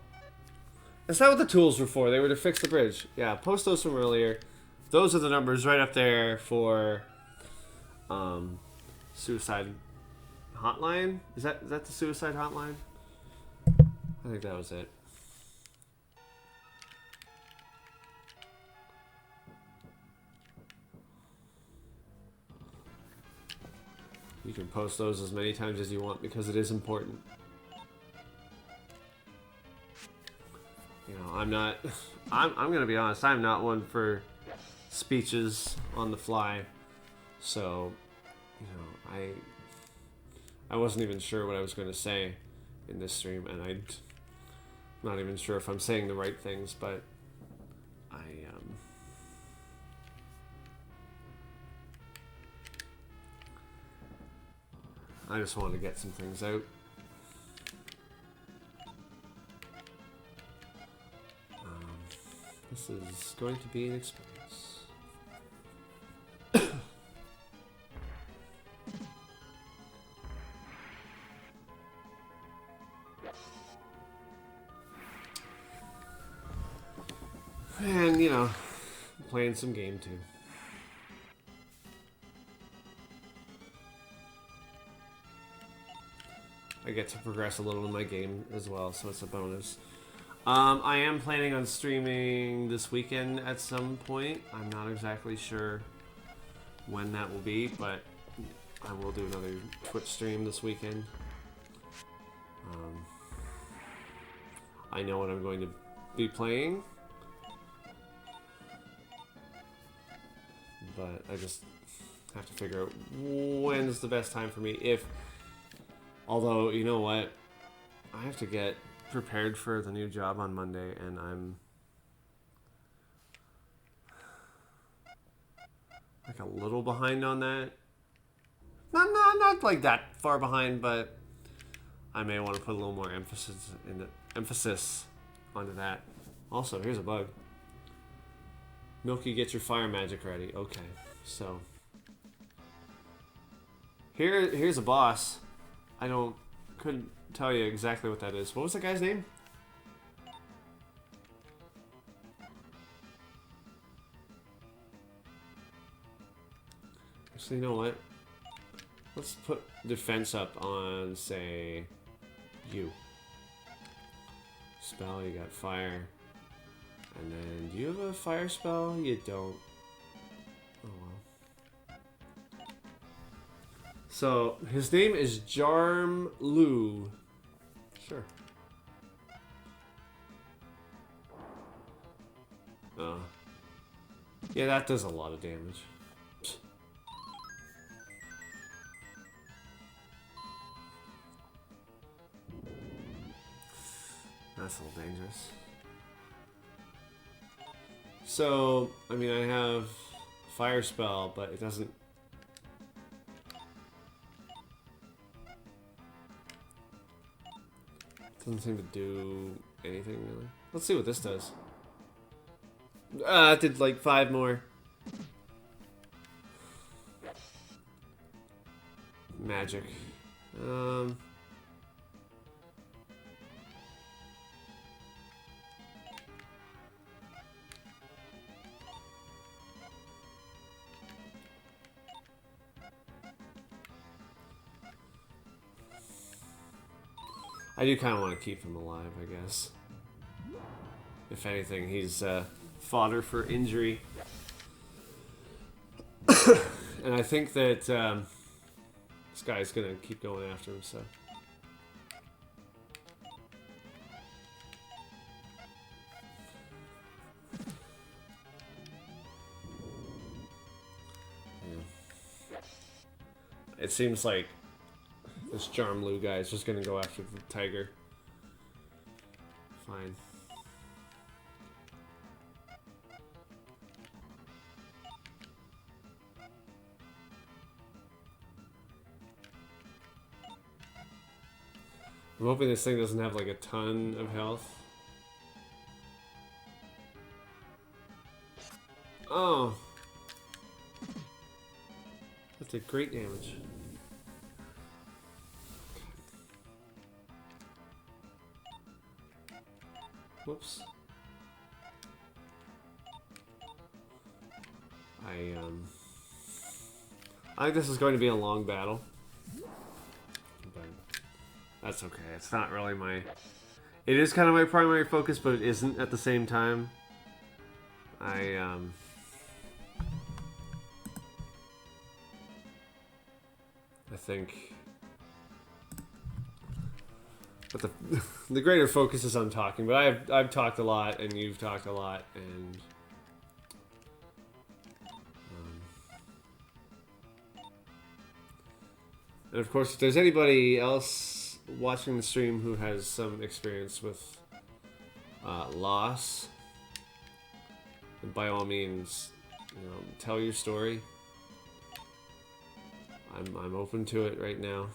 is that what the tools were for? They were to fix the bridge. Yeah, post those from earlier. Those are the numbers right up there for suicide hotline. Is that the suicide hotline? I think that was it. You can post those as many times as you want because it is important. You know, I'm gonna be honest, I'm not one for speeches on the fly. So, you know, I wasn't even sure what I was going to say in this stream, and I'm not even sure if I'm saying the right things, but I just wanted to get some things out. This is going to be an experience. And, you know, playing some game too. I get to progress a little in my game as well, so it's a bonus. I am planning on streaming this weekend at some point. I'm not exactly sure when that will be, but I will do another Twitch stream this weekend. I know what I'm going to be playing, but I just have to figure out when's the best time for me. Although, you know what? I have to get prepared for the new job on Monday, and I'm like a little behind on that. Not like that far behind, but I may want to put a little more emphasis onto that. Also, here's a bug. Milky, get your fire magic ready. Okay, so here's a boss. Couldn't tell you exactly what that is. What was that guy's name? Actually, you know what? Let's put defense up on, say, you. Spell, you got fire. And then, do you have a fire spell? You don't. Oh well. So, his name is Jarm Lu. Sure. Yeah, that does a lot of damage. That's a little dangerous. So, I mean, I have fire spell, but it doesn't seem to do anything really. Let's see what this does. It did like 5 more. Magic. I do kind of want to keep him alive, I guess. If anything, he's fodder for injury. And I think that this guy's going to keep going after him, so... Yeah. It seems like this Jarmlu guy is just going to go after the tiger. Fine. I'm hoping this thing doesn't have like a ton of health. Oh! That did great damage. Whoops. I think this is going to be a long battle. But that's okay. It's not really my... It is kind of my primary focus, but it isn't at the same time. I think... But the greater focus is on talking, but I've talked a lot, and you've talked a lot, and... And of course, if there's anybody else watching the stream who has some experience with loss, then by all means, you know, tell your story. I'm open to it right now.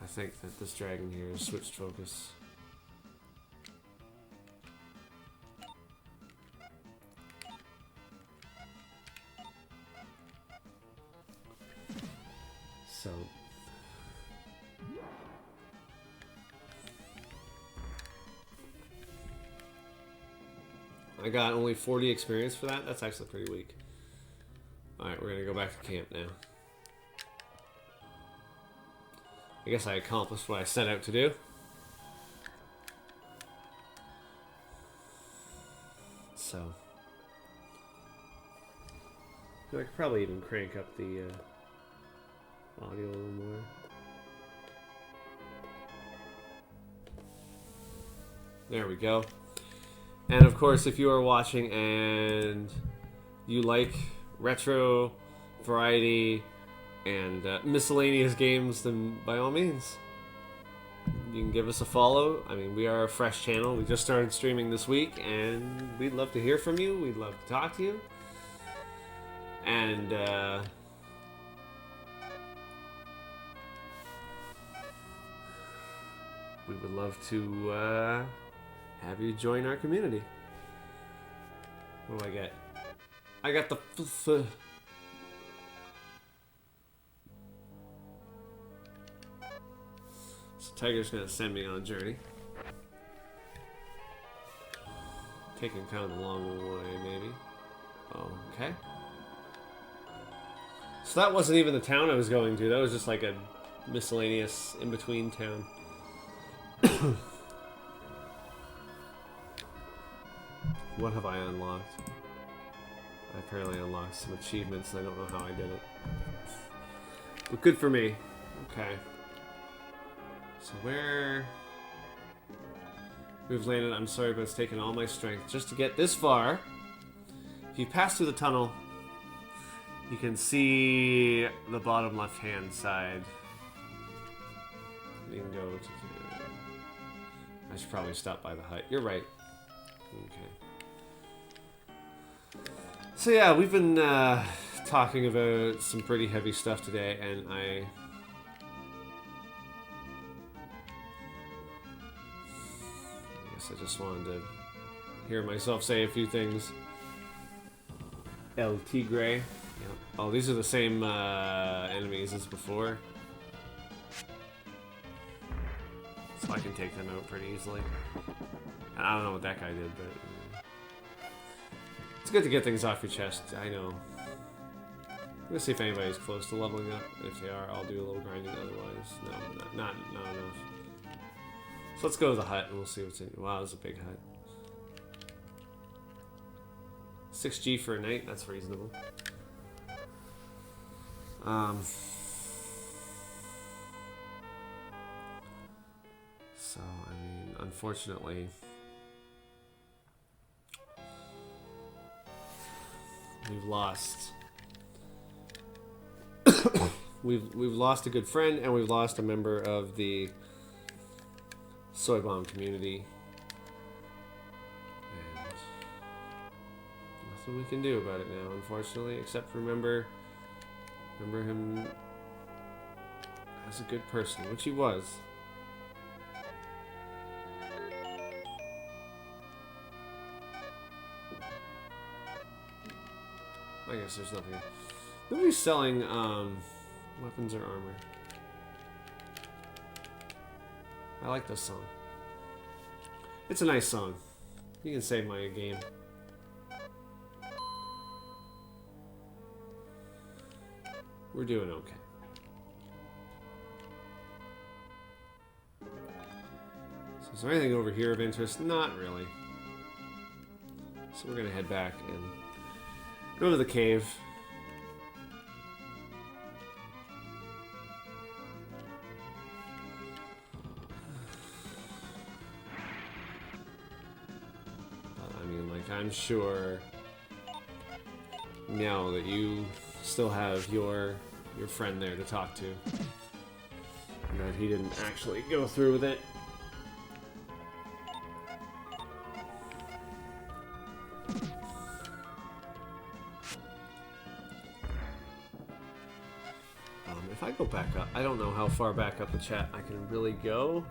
I think that this dragon here has switched focus. So... I got only 40 experience for that. That's actually pretty weak. Alright, we're gonna go back to camp now. I guess I accomplished what I set out to do. So... I could probably even crank up the audio a little more. There we go. And of course, if you are watching and you like retro, variety, and miscellaneous games, then by all means, you can give us a follow. I mean, we are a fresh channel. We just started streaming this week, and we'd love to hear from you. We'd love to talk to you. And, we would love to, have you join our community. What do I get? I got the So Tiger's gonna send me on a journey. Taking kind of the long way, maybe. Oh, okay. So that wasn't even the town I was going to. That was just like a miscellaneous in-between town. What have I unlocked? I apparently unlocked some achievements, and I don't know how I did it. But good for me. Okay. So where... We've landed. I'm sorry, but it's taken all my strength just to get this far. If you pass through the tunnel, you can see the bottom left-hand side. You can go to... I should probably stop by the hut. You're right. Okay. So yeah, we've been talking about some pretty heavy stuff today, and I guess I just wanted to hear myself say a few things. El Tigre. Yep. Oh, these are the same enemies as before. So I can take them out pretty easily. I don't know what that guy did, but... It's good to get things off your chest, I know. I'm gonna see if anybody's close to leveling up. If they are, I'll do a little grinding, otherwise, no, not enough. So let's go to the hut and we'll see what's in. Wow, this is a big hut. 6G for a night, that's reasonable. So, I mean, unfortunately... We've lost... we've lost a good friend, and we've lost a member of the SoyBomb community. And nothing we can do about it now, unfortunately, except remember him as a good person, which he was. I guess there's nothing. Nobody's selling weapons or armor. I like this song. It's a nice song. You can save my game. We're doing okay. So is there anything over here of interest? Not really. So we're gonna head back and go to the cave. I mean, like, I'm sure now that you still have your friend there to talk to, that he didn't actually go through with it. If I go back up, I don't know how far back up the chat I can really go.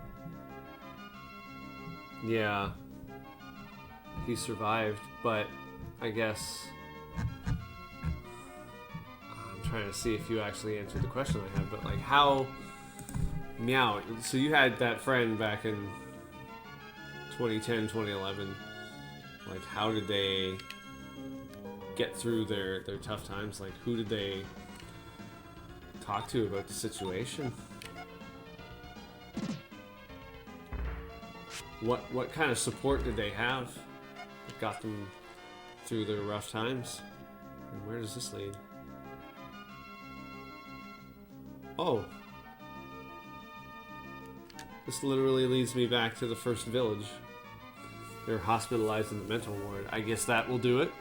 Yeah. He survived, but I guess... I'm trying to see if you actually answered the question I had, but like how... Meow. So you had that friend back in 2010, 2011. Like, how did they get through their tough times? Like, who did they talk to about the situation? What kind of support did they have that got them through their rough times? And where does this lead? Oh. This literally leads me back to the first village. They're hospitalized in the mental ward. I guess that will do it.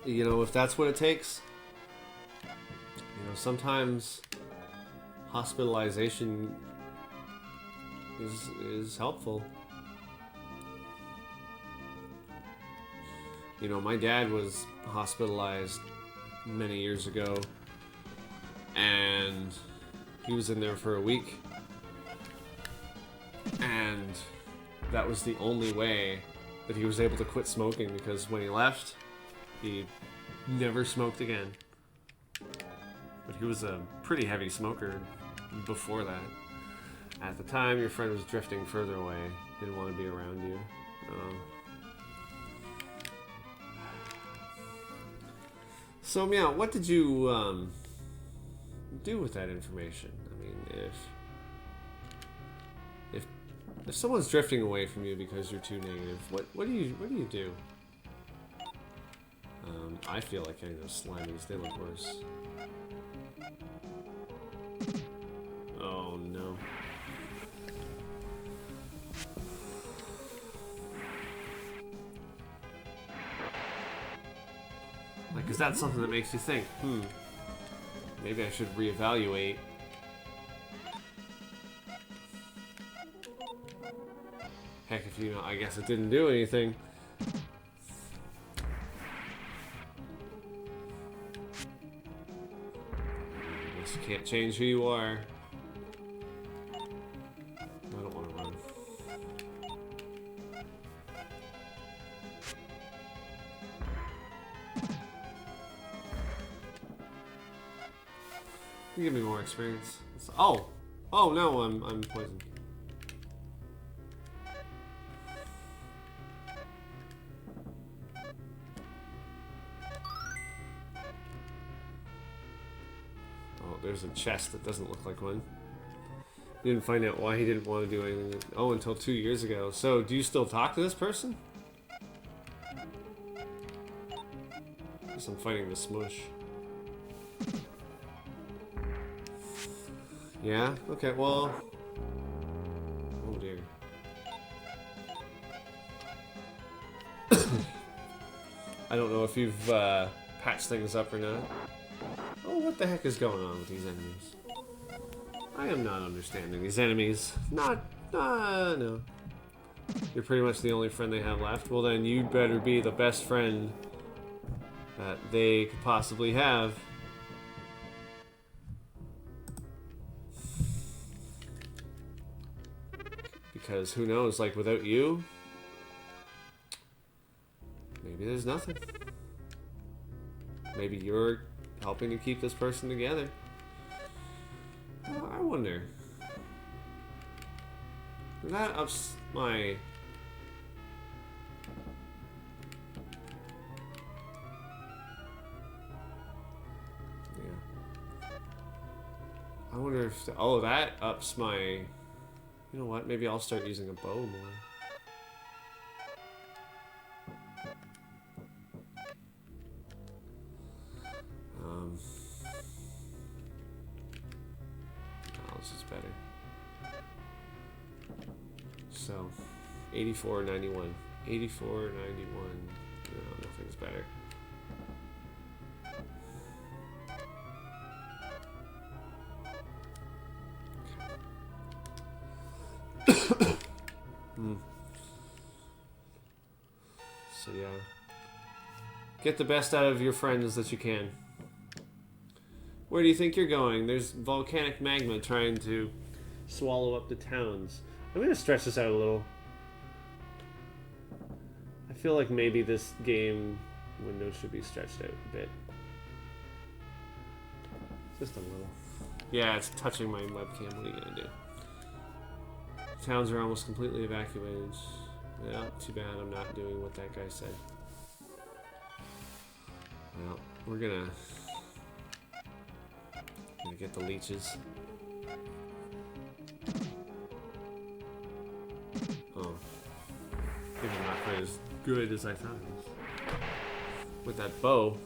You know, if that's what it takes. You know, sometimes hospitalization is helpful. You know, my dad was hospitalized many years ago, and he was in there for a week, and that was the only way that he was able to quit smoking, because when he left, he never smoked again. But he was a pretty heavy smoker before that. At the time, your friend was drifting further away. Didn't want to be around you. So, Meow, what did you do with that information? I mean, if someone's drifting away from you because you're too negative, what do you do? I feel like getting those slimies. They look worse. Oh no. Like, is that something that makes you think, maybe I should reevaluate? Heck, if you know, I guess it didn't do anything. I guess you can't change who you are. I don't want to run. You give me more experience. Oh no, I'm poisoned. Oh, there's a chest that doesn't look like one. Didn't find out why he didn't want to do anything. Oh, until 2 years ago. So, do you still talk to this person? Guess I'm fighting the smush. Yeah? Okay, well... Oh dear. I don't know if you've patched things up or not. Oh, what the heck is going on with these enemies? I am not understanding these enemies. No. You're pretty much the only friend they have left. Well then, you'd better be the best friend that they could possibly have. Because who knows, like without you, maybe there's nothing. Maybe you're helping to keep this person together. I wonder. That ups my... Yeah. I wonder if... Oh, that ups my... You know what? Maybe I'll start using a bow more. This is better. So, 84.91. 84.91. No, nothing's better. So yeah, get the best out of your friends that you can. Where do you think you're going? There's volcanic magma trying to swallow up the towns. I'm gonna stretch this out a little. I feel like maybe this game window should be stretched out a bit. Just a little. Yeah, it's touching my webcam. What are you gonna do? Towns are almost completely evacuated. Yeah, too bad I'm not doing what that guy said. Well, we're gonna get the leeches. Oh. I think I'm not quite as good as I thought it was. With that bow.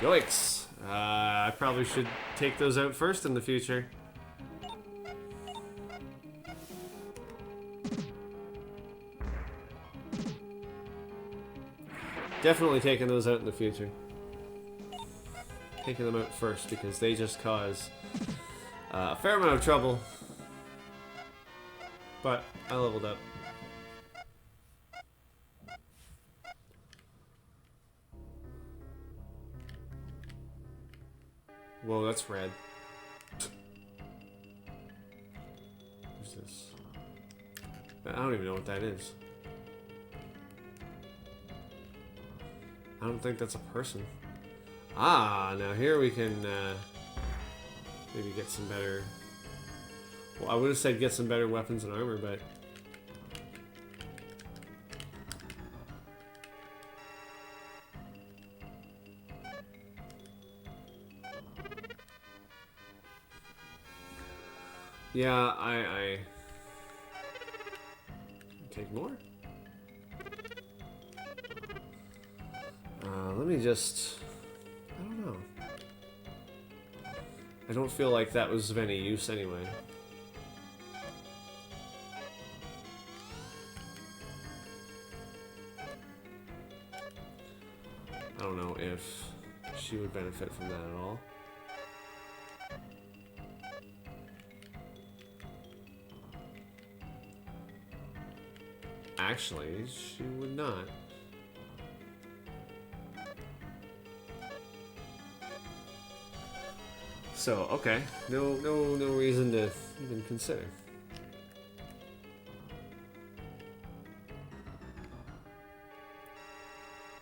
Yikes. I probably should take those out first in the future. Definitely taking those out in the future. Taking them out first because they just cause a fair amount of trouble. But I leveled up. Whoa, that's red. Who's this? I don't even know what that is. I don't think that's a person. Ah, now here we can maybe get some better... Well, I would have said get some better weapons and armor, but... Yeah, I take more. Let me just... I don't know. I don't feel like that was of any use anyway. I don't know if she would benefit from that at all. Actually, she would not. So, okay. No reason to even consider.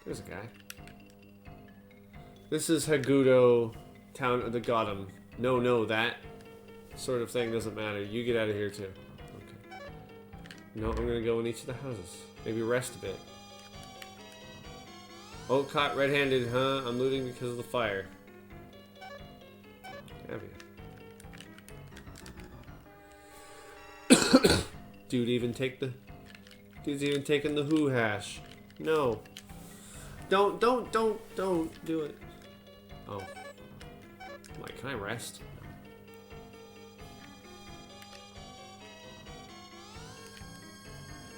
There's a guy. This is Hagudo, town of the Gotham. No, that sort of thing doesn't matter. You get out of here too. Okay. No, I'm gonna go in each of the houses. Maybe rest a bit. Oh, caught red-handed, huh? I'm looting because of the fire. Have you? Dude's even taking the who hash. No. Don't do it. Oh. Like, can I rest?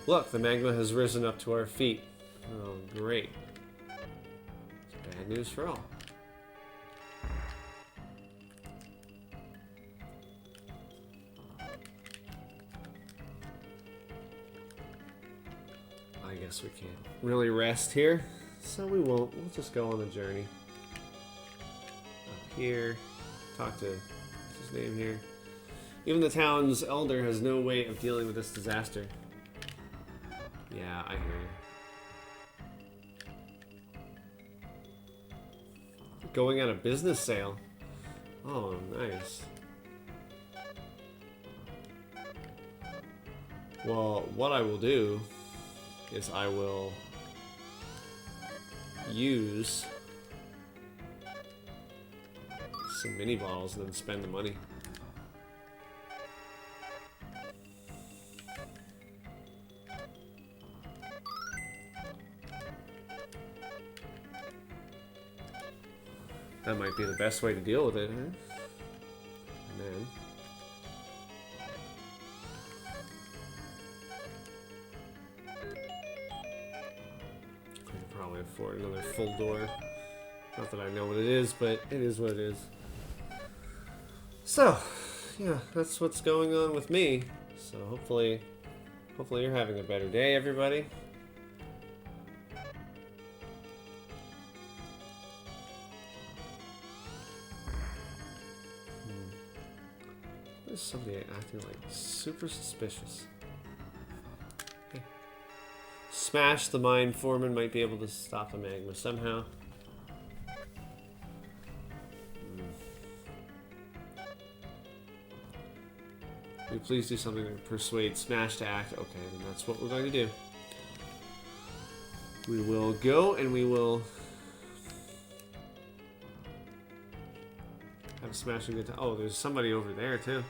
Look, the magma has risen up to our feet. Oh, great. It's bad news for all. I guess we can't really rest here, so we won't. We'll just go on a journey. Up here, talk to, what's his name here? Even the town's elder has no way of dealing with this disaster. Yeah, I hear you. Going on a business sale. Oh, nice. Well, what I will do is I will use some mini bottles and then spend the money. That might be the best way to deal with it, huh? And then... I could probably afford another full door. Not that I know what it is, but it is what it is. So, yeah, that's what's going on with me. So hopefully you're having a better day, everybody. There's somebody acting like super suspicious. Hey. Smash the mine foreman might be able to stop the magma somehow. Will you please do something to persuade Smash to act? Okay, then that's what we're going to do. We will go and we will have a smashing good time. Oh, there's somebody over there too.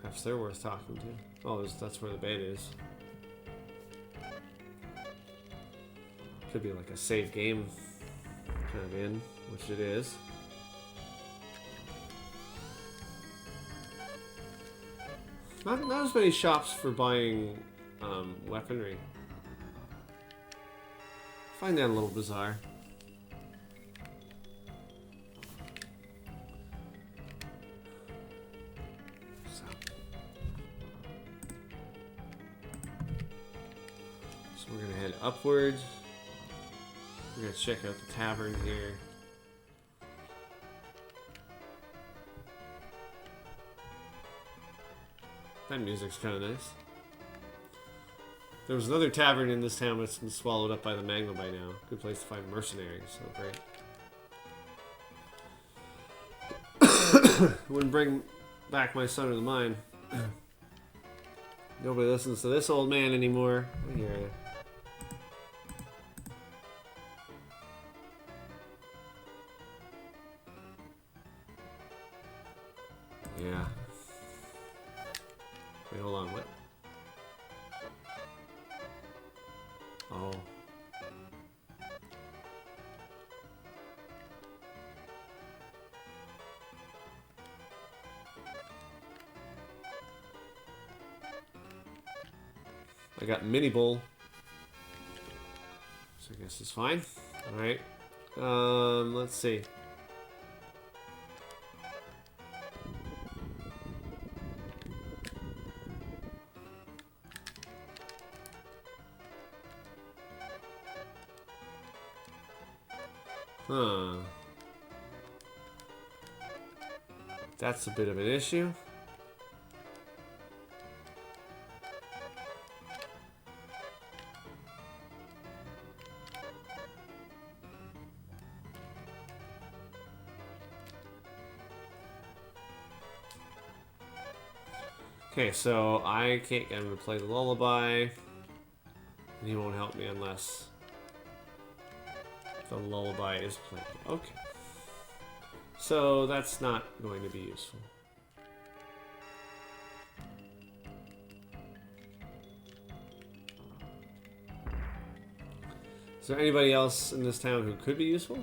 Perhaps they're worth talking to. Oh, that's where the bed is. Could be like a save game kind of in, which it is. Not as many shops for buying weaponry. I find that a little bizarre. So we're gonna head upwards. We're gonna check out the tavern here. That music's kind of nice. There was another tavern in this town, but it's been swallowed up by the magma by now. Good place to find mercenaries, so great. Wouldn't bring back my son to the mine. Nobody listens to this old man anymore. I hear you. Yeah. Wait, hold on, what? Oh. I got mini bowl. So I guess it's fine. Alright. Let's see. Huh. That's a bit of an issue. Okay, so I can't get him to play the lullaby. And he won't help me unless the lullaby is played. Okay. So that's not going to be useful. Is there anybody else in this town who could be useful?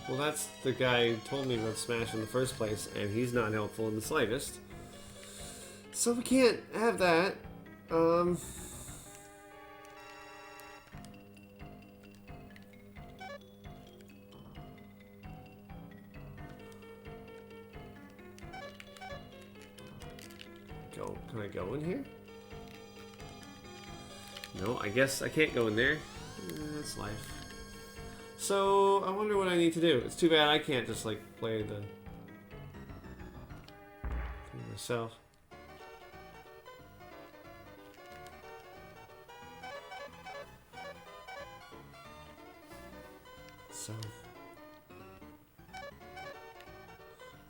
Well, that's the guy who told me about Smash in the first place, and he's not helpful in the slightest. So we can't have that. Can I go in here? No, I guess I can't go in there. That's life. So, I wonder what I need to do. It's too bad I can't just, like, play the thing myself. So...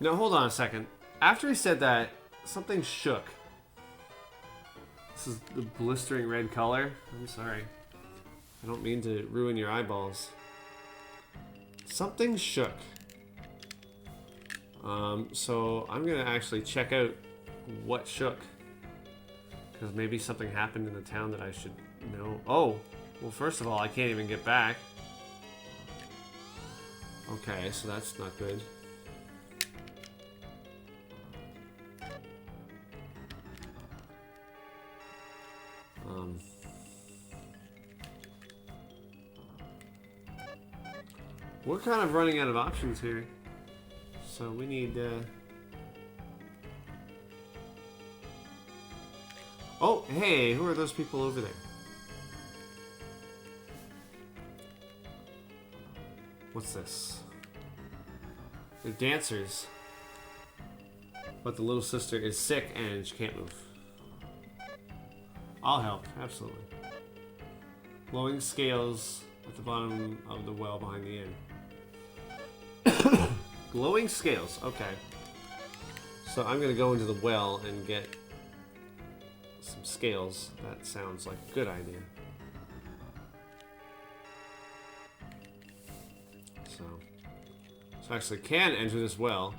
Now, hold on a second. After he said that, something shook. This is the blistering red color. I'm sorry. I don't mean to ruin your eyeballs. Something shook. So I'm gonna actually check out what shook. Because maybe something happened in the town that I should know. Oh! Well, first of all, I can't even get back. Okay, so that's not good. We're kind of running out of options here. So we need, Oh, hey, who are those people over there? What's this? They're dancers. But the little sister is sick and she can't move. I'll help, absolutely. Glowing scales at the bottom of the well behind the inn. Glowing scales, okay. So I'm gonna go into the well and get some scales. That sounds like a good idea. So I actually can enter this well.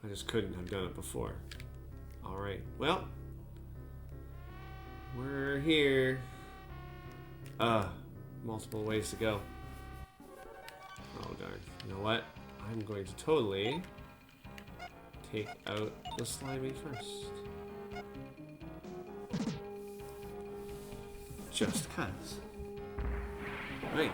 I just couldn't have done it before. Alright, well. We're here. Multiple ways to go. Oh darn. You know what? I'm going to totally take out the slimy first. Just cuz. Right.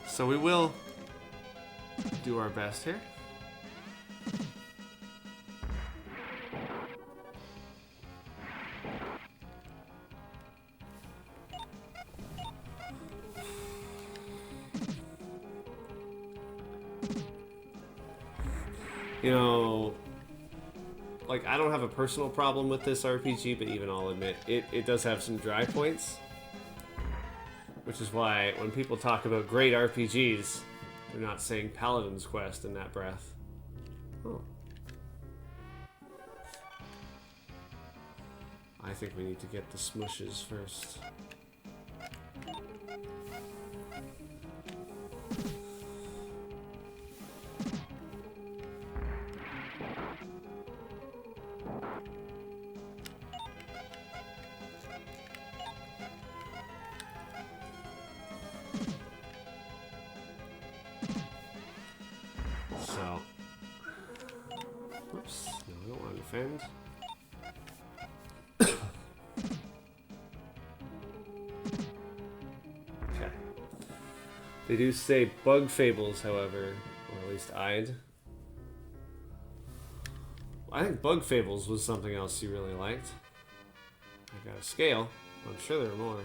So we will do our best here. You know, like, I don't have a personal problem with this RPG, but even I'll admit, it does have some dry points. Which is why when people talk about great RPGs, they're not saying Paladin's Quest in that breath. Oh. I think we need to get the smushes first. So, whoops, no, I don't want to defend. Okay. They do say bug fables, however, or at least I'd. I think bug fables was something else you really liked. I got a scale. I'm sure there are more.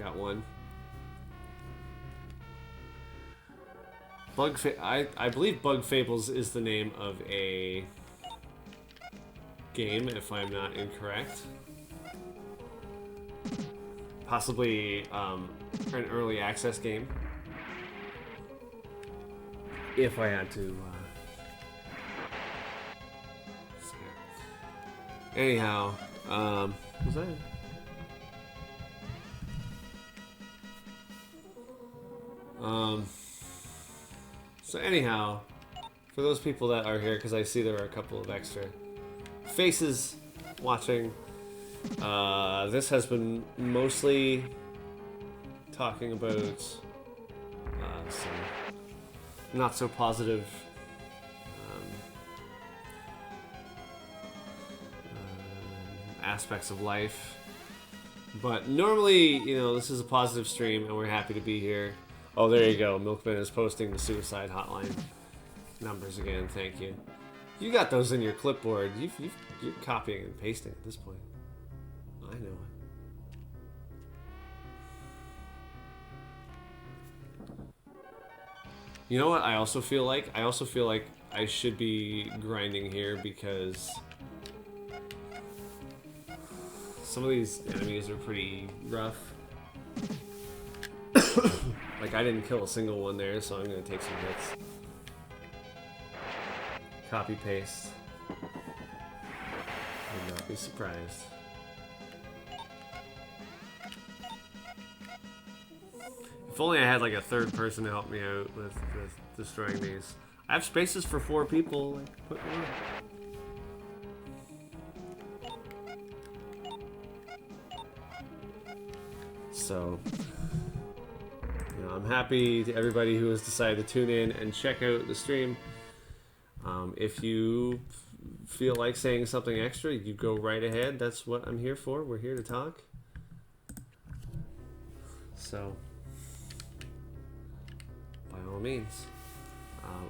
Got one. I believe Bug Fables is the name of a game, if I'm not incorrect. Possibly an early access game. If I had to. Anyhow, was that? So anyhow, for those people that are here, because I see there are a couple of extra faces watching, this has been mostly talking about some not so positive aspects of life. But normally, you know, this is a positive stream and we're happy to be here. Oh, there you go. Milkman is posting the suicide hotline numbers again. Thank you. You got those in your clipboard. You're copying and pasting at this point. I know it. You know what I also feel like? I also feel like I should be grinding here because some of these enemies are pretty rough. Like, I didn't kill a single one there, so I'm going to take some hits. Copy, paste. Would not be surprised. If only I had, like, a third person to help me out with destroying these. I have spaces for 4 people. Like, put one. So, you know, I'm happy to everybody who has decided to tune in and check out the stream. If you feel like saying something extra, you go right ahead. That's what I'm here for. We're here to talk. So, by all means,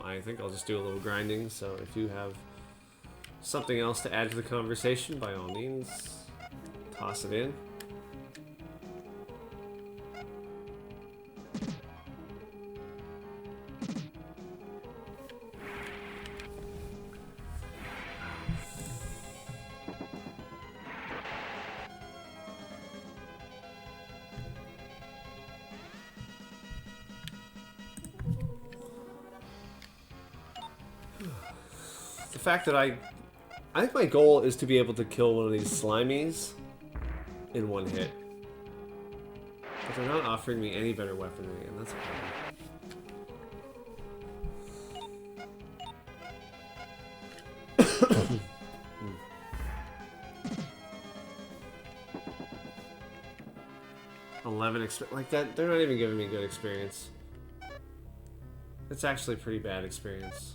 I think I'll just do a little grinding. So if you have something else to add to the conversation, by all means, toss it in. The fact that I think my goal is to be able to kill one of these slimies in one hit. But they're not offering me any better weaponry, and that's a problem. 11 like that, they're not even giving me good experience. It's actually a pretty bad experience.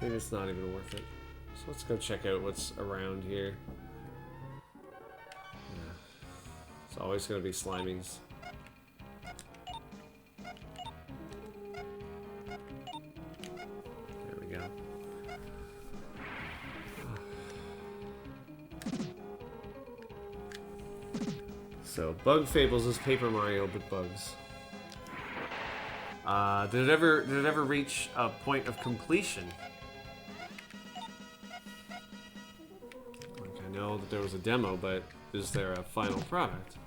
Maybe it's not even worth it. So let's go check out what's around here. Yeah. It's always going to be slimies. So, Bug Fables is Paper Mario with bugs. Did it ever reach a point of completion? Like, I know that there was a demo, but is there a final product?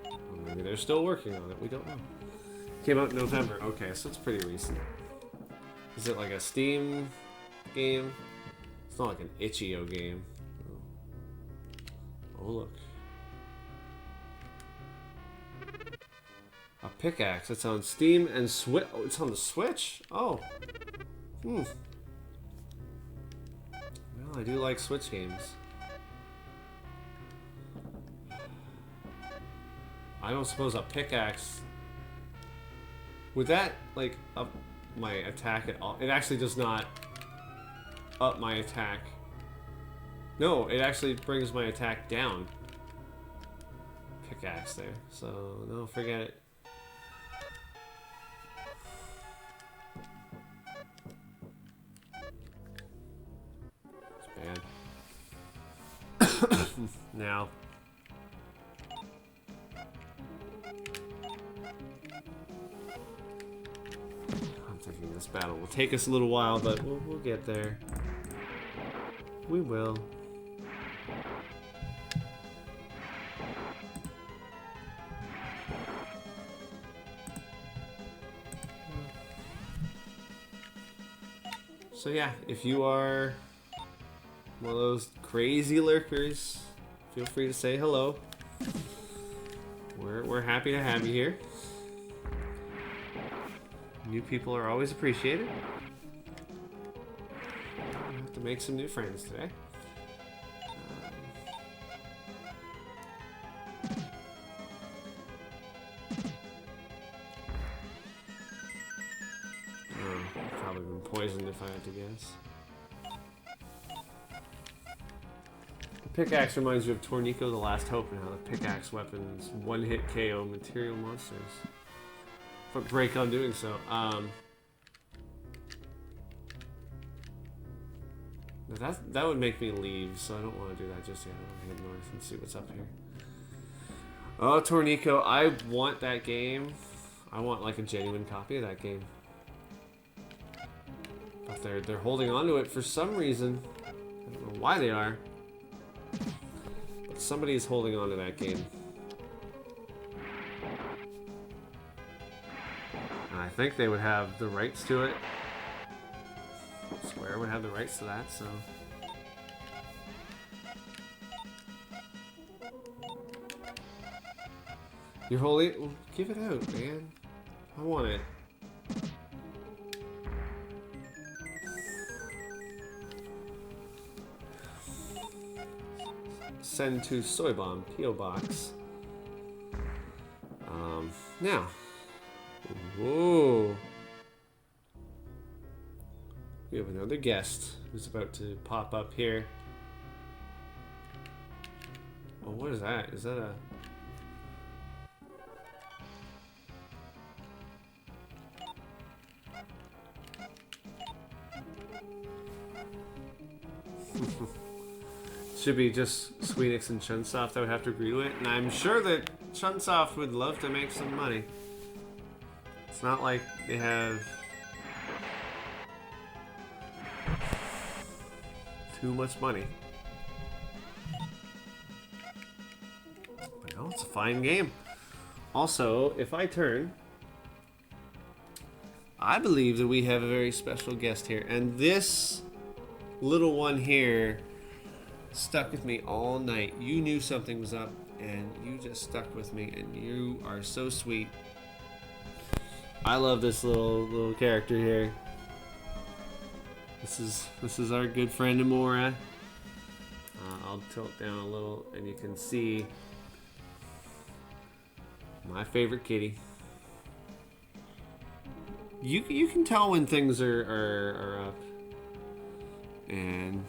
Or maybe they're still working on it. We don't know. Came out in November. Okay, so it's pretty recent. Is it like a Steam game? It's not like an itch.io game. Oh, look. A pickaxe. It's on Steam and Switch. Oh, it's on the Switch? Oh. Well, I do like Switch games. I don't suppose a pickaxe... Would that, like, up my attack at all? It actually does not up my attack. No, it actually brings my attack down. Pickaxe there. So, no, forget it. It's bad. Now. This battle will take us a little while, but we'll get there. We will. So yeah, if you are one of those crazy lurkers, feel free to say hello. We're happy to have you here. New people are always appreciated. I have to make some new friends today. I've probably been poisoned if I had to guess. The pickaxe reminds you of Tornico the Last Hope and how the pickaxe weapons one-hit KO material monsters. But break on doing so. That would make me leave, so I don't want to do that just yet. I want to head north and see what's up here. Oh, Tornico, I want that game. I want like a genuine copy of that game. But they're holding on to it for some reason. I don't know why they are. But somebody is holding on to that game. I think they would have the rights to it. Square would have the rights to that, so. You're holding it? Well, give it out, man. I want it. Send to SoyBomb, P.O. Box. Now. Whoa. We have another guest who's about to pop up here. Oh, what is that? Is that a... Should be just Squeenix and Chunsoft that would have to agree to it, and I'm sure that Chunsoft would love to make some money. It's not like they have too much money. But no, it's a fine game. Also, if I turn, I believe that we have a very special guest here, and this little one here stuck with me all night. You knew something was up, and you just stuck with me, and you are so sweet. I love this little character here. This is our good friend Amora. I'll tilt down a little, and you can see my favorite kitty. You can tell when things are up, and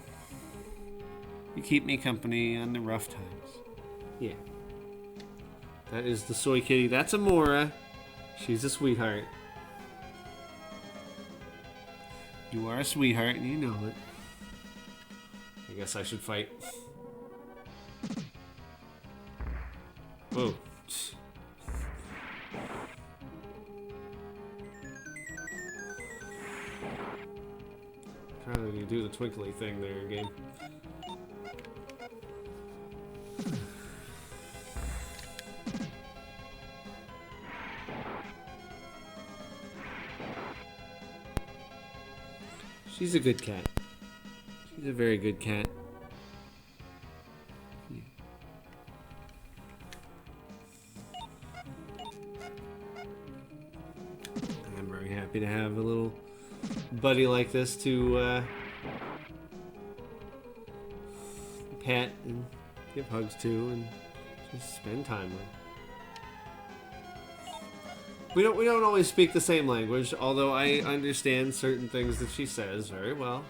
you keep me company on the rough times. Yeah. That is the soy kitty. That's Amora. She's a sweetheart. You are a sweetheart, and you know it. I guess I should fight. Whoa. Trying to do the twinkly thing there, game. She's a good cat. She's a very good cat. I'm very happy to have a little buddy like this to pet and give hugs to and just spend time with. We don't always speak the same language, although I understand certain things that she says very well.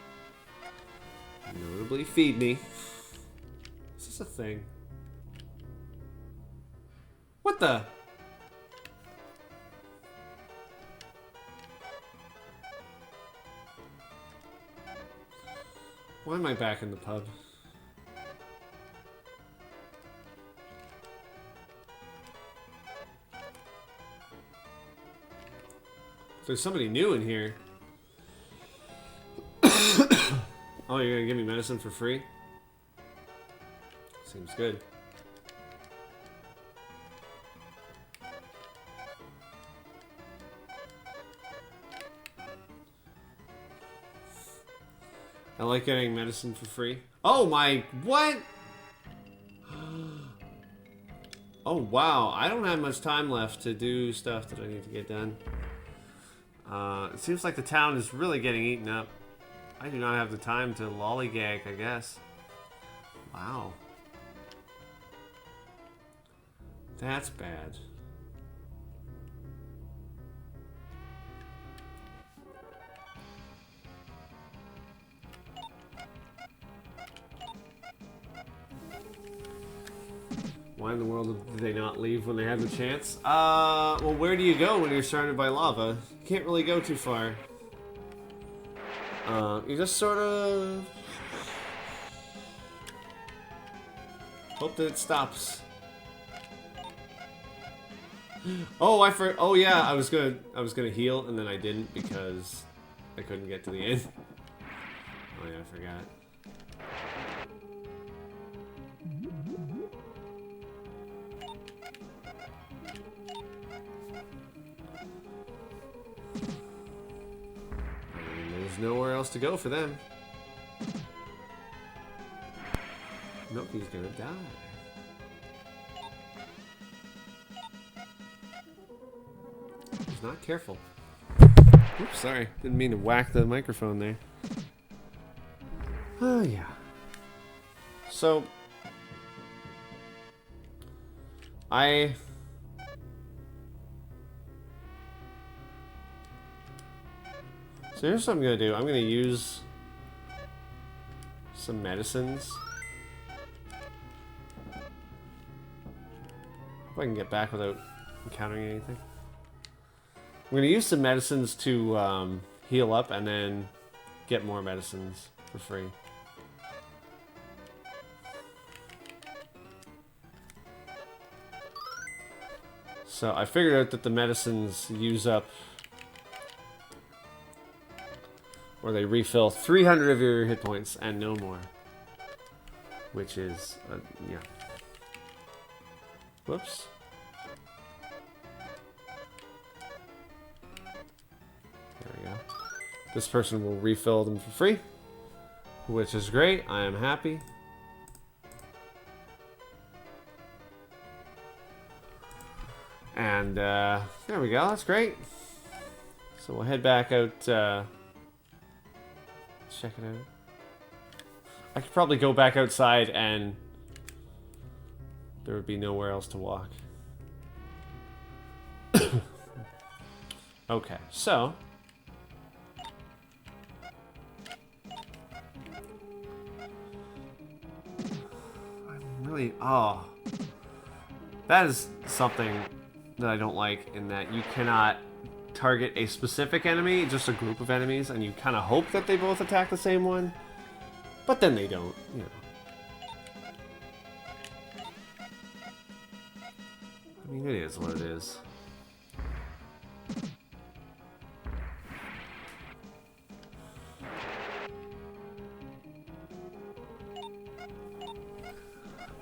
Notably, feed me. Is this a thing? What the? Why am I back in the pub? There's somebody new in here. Oh, you're gonna give me medicine for free? Seems good. I like getting medicine for free. Oh my, what? Oh wow, I don't have much time left to do stuff that I need to get done. It seems like the town is really getting eaten up. I do not have the time to lollygag, I guess. Wow. That's bad. Why in the world did they not leave when they had the chance? Well, where do you go when you're surrounded by lava? You can't really go too far. You just sort of hope that it stops. Oh, oh yeah, I was gonna heal and then I didn't because I couldn't get to the end. Oh yeah, I forgot. Nowhere else to go for them. Nope, he's gonna die. He's not careful. Oops, sorry. Didn't mean to whack the microphone there. Oh, yeah. So, So here's what I'm gonna do. I'm gonna use some medicines. Hope I can get back without encountering anything. I'm gonna use some medicines to heal up and then get more medicines for free. So I figured out that the medicines use up, or they refill 300 of your hit points and no more. Which is, yeah. Whoops. There we go. This person will refill them for free, which is great. I am happy. And there we go. That's great. So we'll head back out. Check it out. I could probably go back outside and there would be nowhere else to walk. Okay, so I'm really, oh, that is something that I don't like, in that you cannot target a specific enemy, just a group of enemies, and you kind of hope that they both attack the same one. But then they don't, you know. I mean, it is what it is.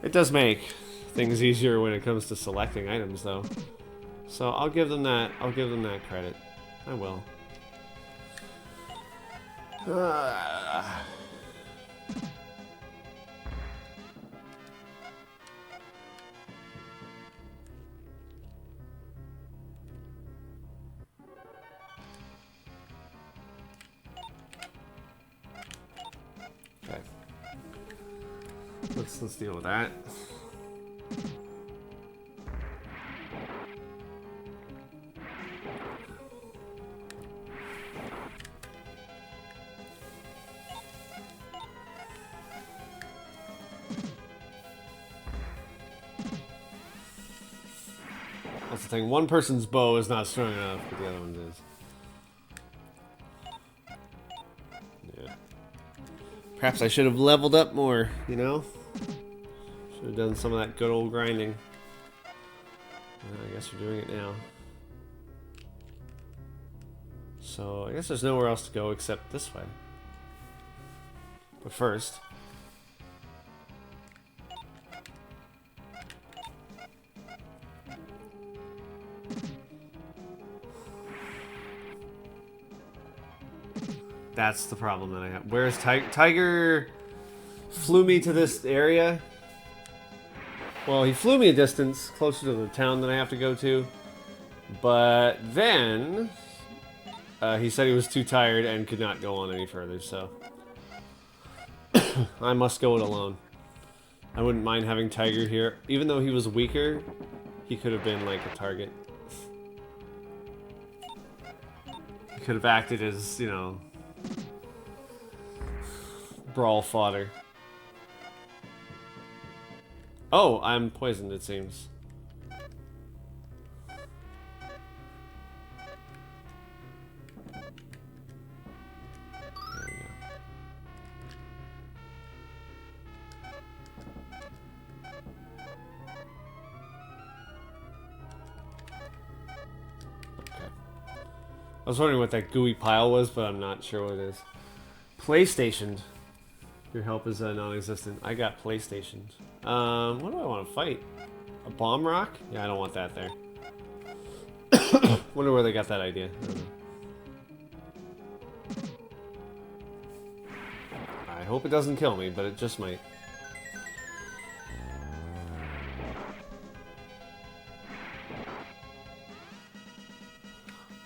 It does make things easier when it comes to selecting items, though. So I'll give them that. I'll give them that credit. I will. Okay. Let's deal with that. That's the thing. One person's bow is not strong enough, but the other one's is. Yeah. Perhaps I should have leveled up more, you know? Should have done some of that good old grinding. I guess we're doing it now. So, I guess there's nowhere else to go except this way. But first... That's the problem that I have. Where's Tiger? Tiger flew me to this area. Well, he flew me a distance closer to the town that I have to go to. But then he said he was too tired and could not go on any further, so I must go it alone. I wouldn't mind having Tiger here. Even though he was weaker, he could have been like a target. He could have acted as, you know, brawl fodder. Oh, I'm poisoned, it seems. I was wondering what that gooey pile was, but I'm not sure what it is. PlayStation. Your help is non-existent. I got PlayStation. What do I want to fight? A bomb rock? Yeah, I don't want that there. Wonder where they got that idea. I don't know. I hope it doesn't kill me, but it just might.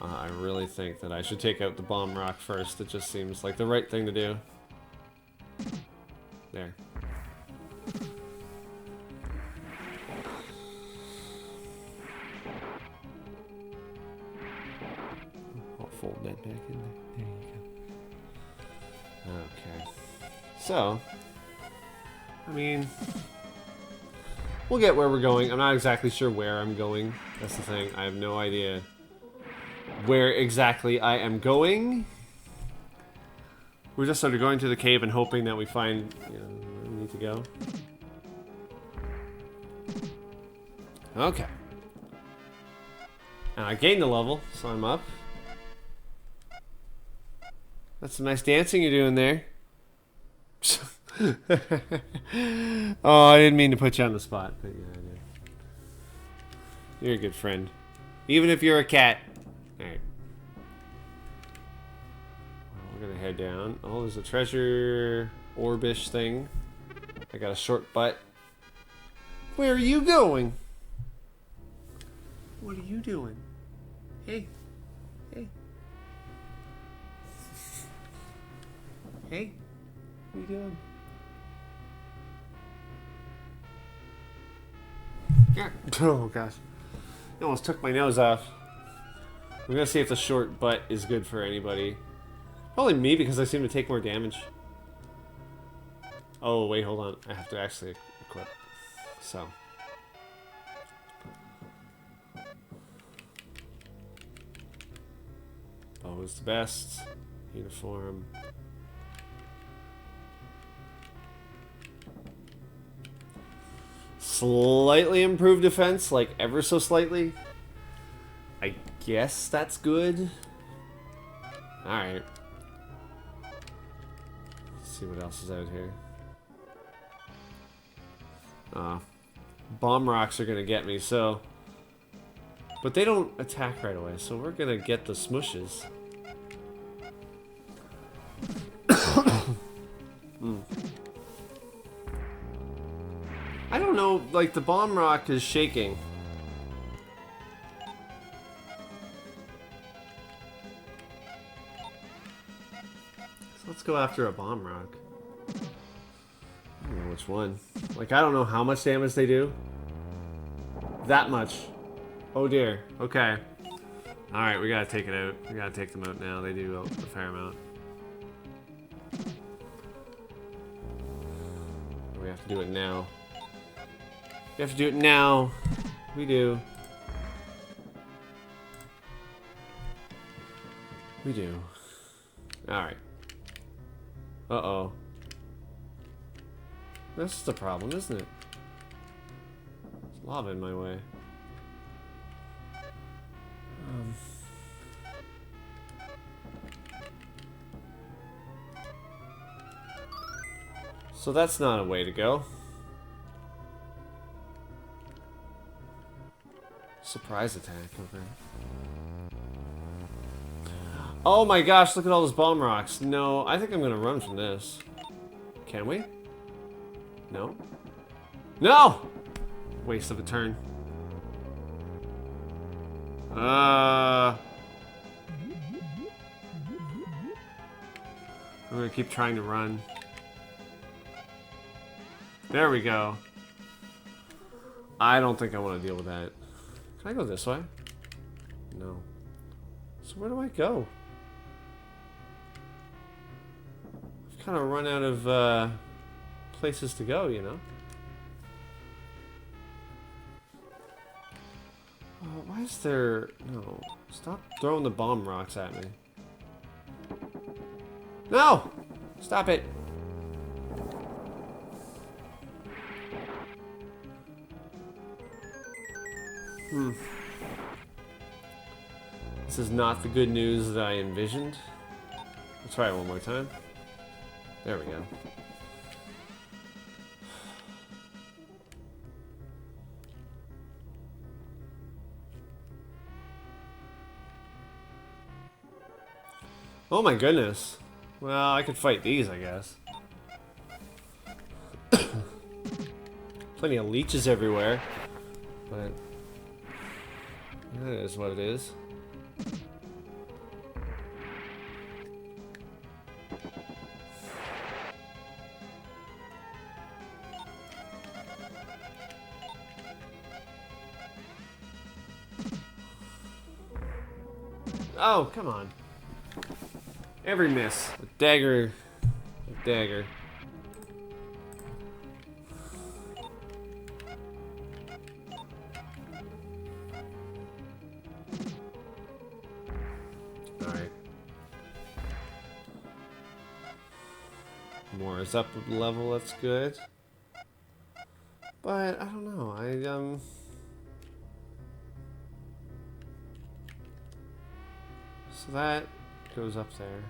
I really think that I should take out the bomb rock first. It just seems like the right thing to do. There. I'll fold that back in there. There you go. Okay. So, I mean, we'll get where we're going. I'm not exactly sure where I'm going. That's the thing. I have no idea where exactly I am going. We're just sort of going to the cave and hoping that we find, you know, where we need to go. Okay. And I gained a level, so I'm up. That's some nice dancing you're doing there. Oh, I didn't mean to put you on the spot, but yeah, I did. You're a good friend. Even if you're a cat. Alright. We're gonna head down. Oh, there's a treasure orbish thing. I got a short butt. Where are you going? What are you doing? Hey. Hey. Hey. What are you doing? Yeah. Oh gosh. I almost took my nose off. I'm gonna see if the short butt is good for anybody. Probably me, because I seem to take more damage. Oh, wait, hold on. I have to actually equip. So. Bow is the best. Uniform. slightly improved defense, like ever so slightly. I guess that's good. Alright. Let's see what else is out here. Bomb rocks are gonna get me, so... But they don't attack right away, so we're gonna get the smushes. I don't know, like the bomb rock is shaking. So let's go after a bomb rock. I don't know which one. Like, I don't know how much damage they do. That much. Oh dear. Okay. Alright, we gotta take it out. We gotta take them out now. They do a fair amount. We have to do it now. We have to do it now. We do. We do. Alright. Uh-oh. This is the problem, isn't it? There's lava in my way. So that's not a way to go. Surprise attack, okay. Oh my gosh, look at all those bomb rocks. No, I think I'm gonna run from this. Can we? No? No! Waste of a turn. I'm gonna keep trying to run. There we go. I don't think I want to deal with that. Can I go this way? No. So where do I go? I've kind of run out of places to go, you know? Why is there... No. Stop throwing the bomb rocks at me. No! Stop it! This is not the good news that I envisioned. Let's try it one more time. There we go. Oh my goodness. Well, I could fight these, I guess. Plenty of leeches everywhere. But that is what it is. Oh, come on. Every miss. A dagger. A dagger. Alright. More is up level, that's good. But, I don't know, So that goes up there.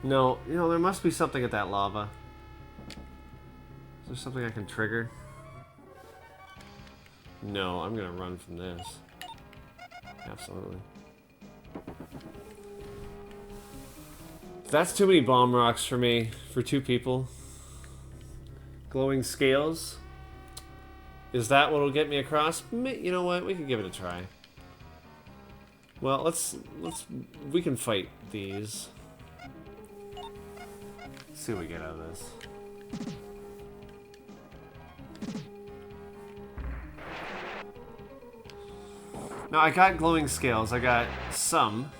No, you know, there must be something at that lava. Is there something I can trigger? No, I'm gonna run from this. Absolutely. That's too many bomb rocks for me, for two people. Glowing scales. Is that what'll get me across? You know what? We can give it a try. Well, we can fight these. Let's see what we get out of this. Now, I got glowing scales. I got some.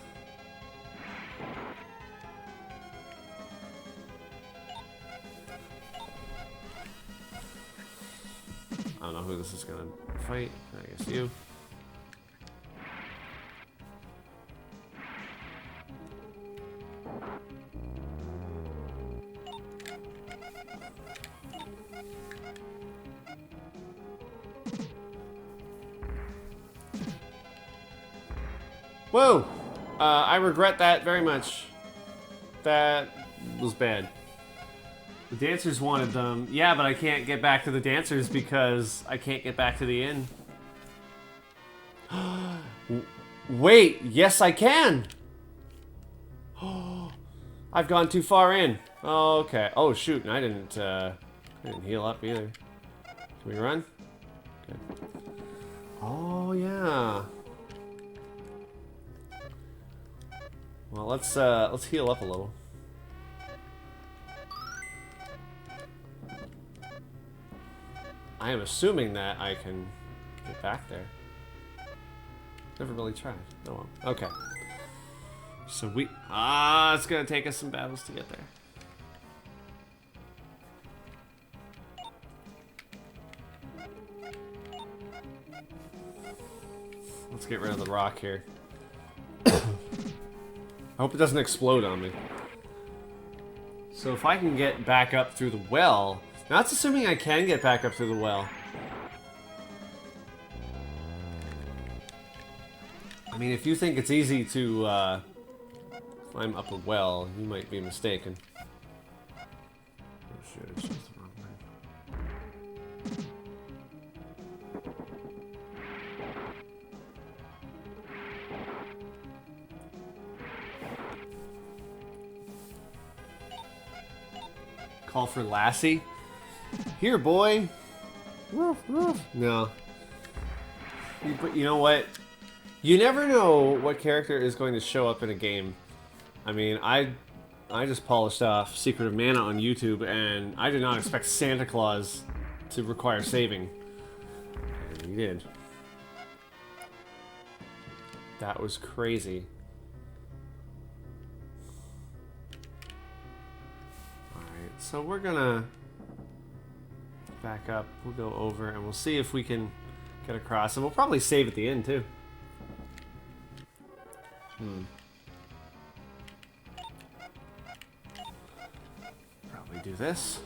I don't know who this is gonna fight. I guess you. Whoa! I regret that very much. That was bad. The dancers wanted them. Yeah, but I can't get back to the dancers because I can't get back to the inn. Wait, yes I can! I've gone too far in. Oh, okay. Oh shoot, and I didn't heal up either. Can we run? Okay. Oh yeah. Well, let's heal up a little. I am assuming that I can get back there. Never really tried. Oh well. Okay. So it's gonna take us some battles to get there. Let's get rid of the rock here. I hope it doesn't explode on me. So if I can get back up through the well... Now that's assuming I can get back up through the well. I mean, if you think it's easy to climb up a well, you might be mistaken. Oh shit, it's just the wrong way. Call for Lassie? Here, boy! Woof, woof. No. But you know what? You never know what character is going to show up in a game. I mean, I just polished off Secret of Mana on YouTube, and I did not expect Santa Claus to require saving. And he did. That was crazy. Alright, so we're gonna back up. We'll go over, and we'll see if we can get across. And we'll probably save at the end, too. Probably do this.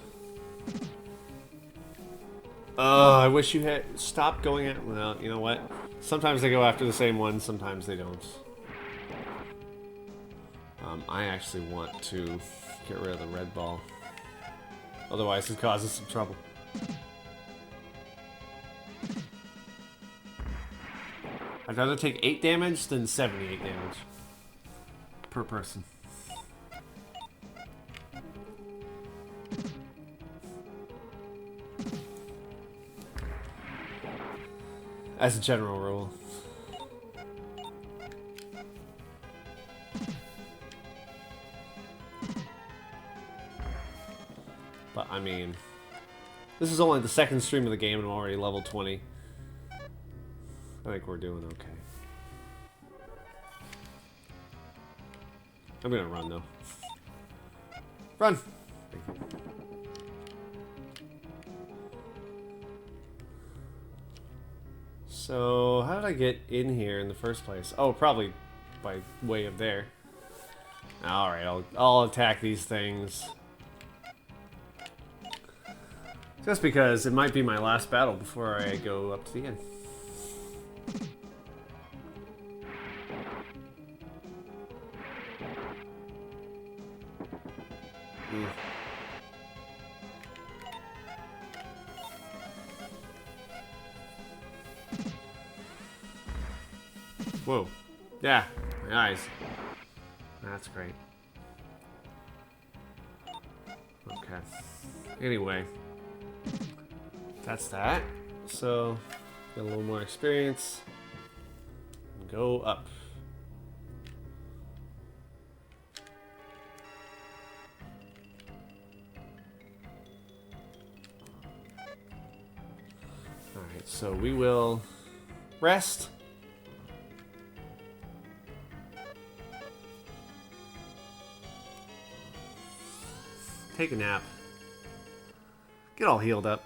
Oh, I wish you had stopped going at... Well, you know what? Sometimes they go after the same one, sometimes they don't. I actually want to get rid of the red ball. Otherwise, it causes some trouble. I'd rather take 8 damage than 78 damage. Per person. As a general rule. But, I mean... This is only the second stream of the game and I'm already level 20. I think we're doing okay. I'm gonna run, though. Run! Thank you. So, how did I get in here in the first place? Oh, probably by way of there. Alright, I'll attack these things. Just because it might be my last battle before I go up to the end. Whoa. Yeah, my eyes. That's great. Okay. Anyway. That's that. So, get a little more experience. And go up. Alright, so we will rest. Take a nap. Get all healed up.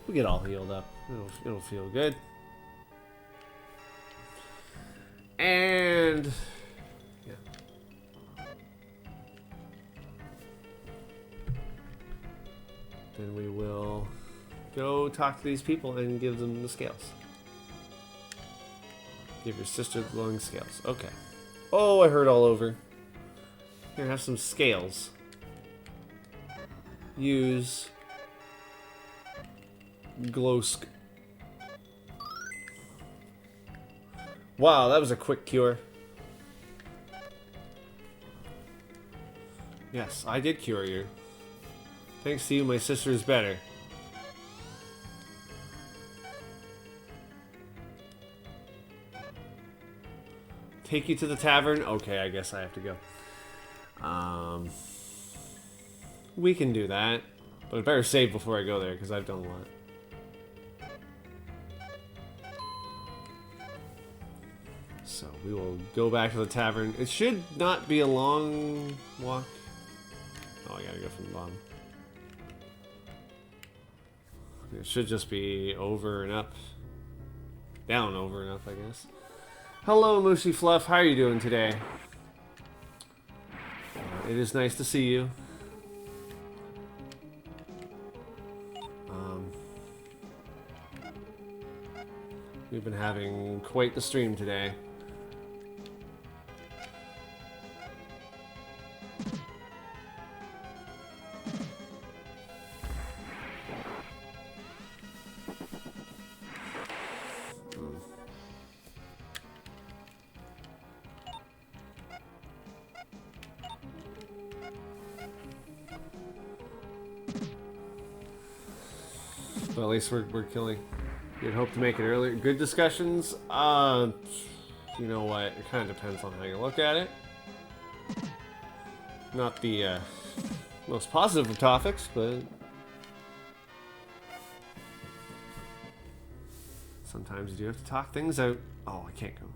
We'll get all healed up. It'll feel good. And... yeah. Then we will go talk to these people and give them the scales. Give your sister the glowing scales. Okay. Oh, I hurt all over. Here, have some scales. Use glowsk. Wow, that was a quick cure. Yes, I did cure you. Thanks to you, my sister is better. Take you to the tavern? Okay, I guess I have to go. We can do that. But I better save before I go there, because I've done a lot. So, we will go back to the tavern. It should not be a long walk. Oh, I gotta go from the bottom. It should just be over and up. Down, over and up, I guess. Hello, Mushy Fluff. How are you doing today? It is nice to see you. We've been having quite the stream today. But at least we're killing. You'd hope to make it earlier. Good discussions? You know what? It kind of depends on how you look at it. Not the most positive of topics, but sometimes you do have to talk things out. Oh, I can't go.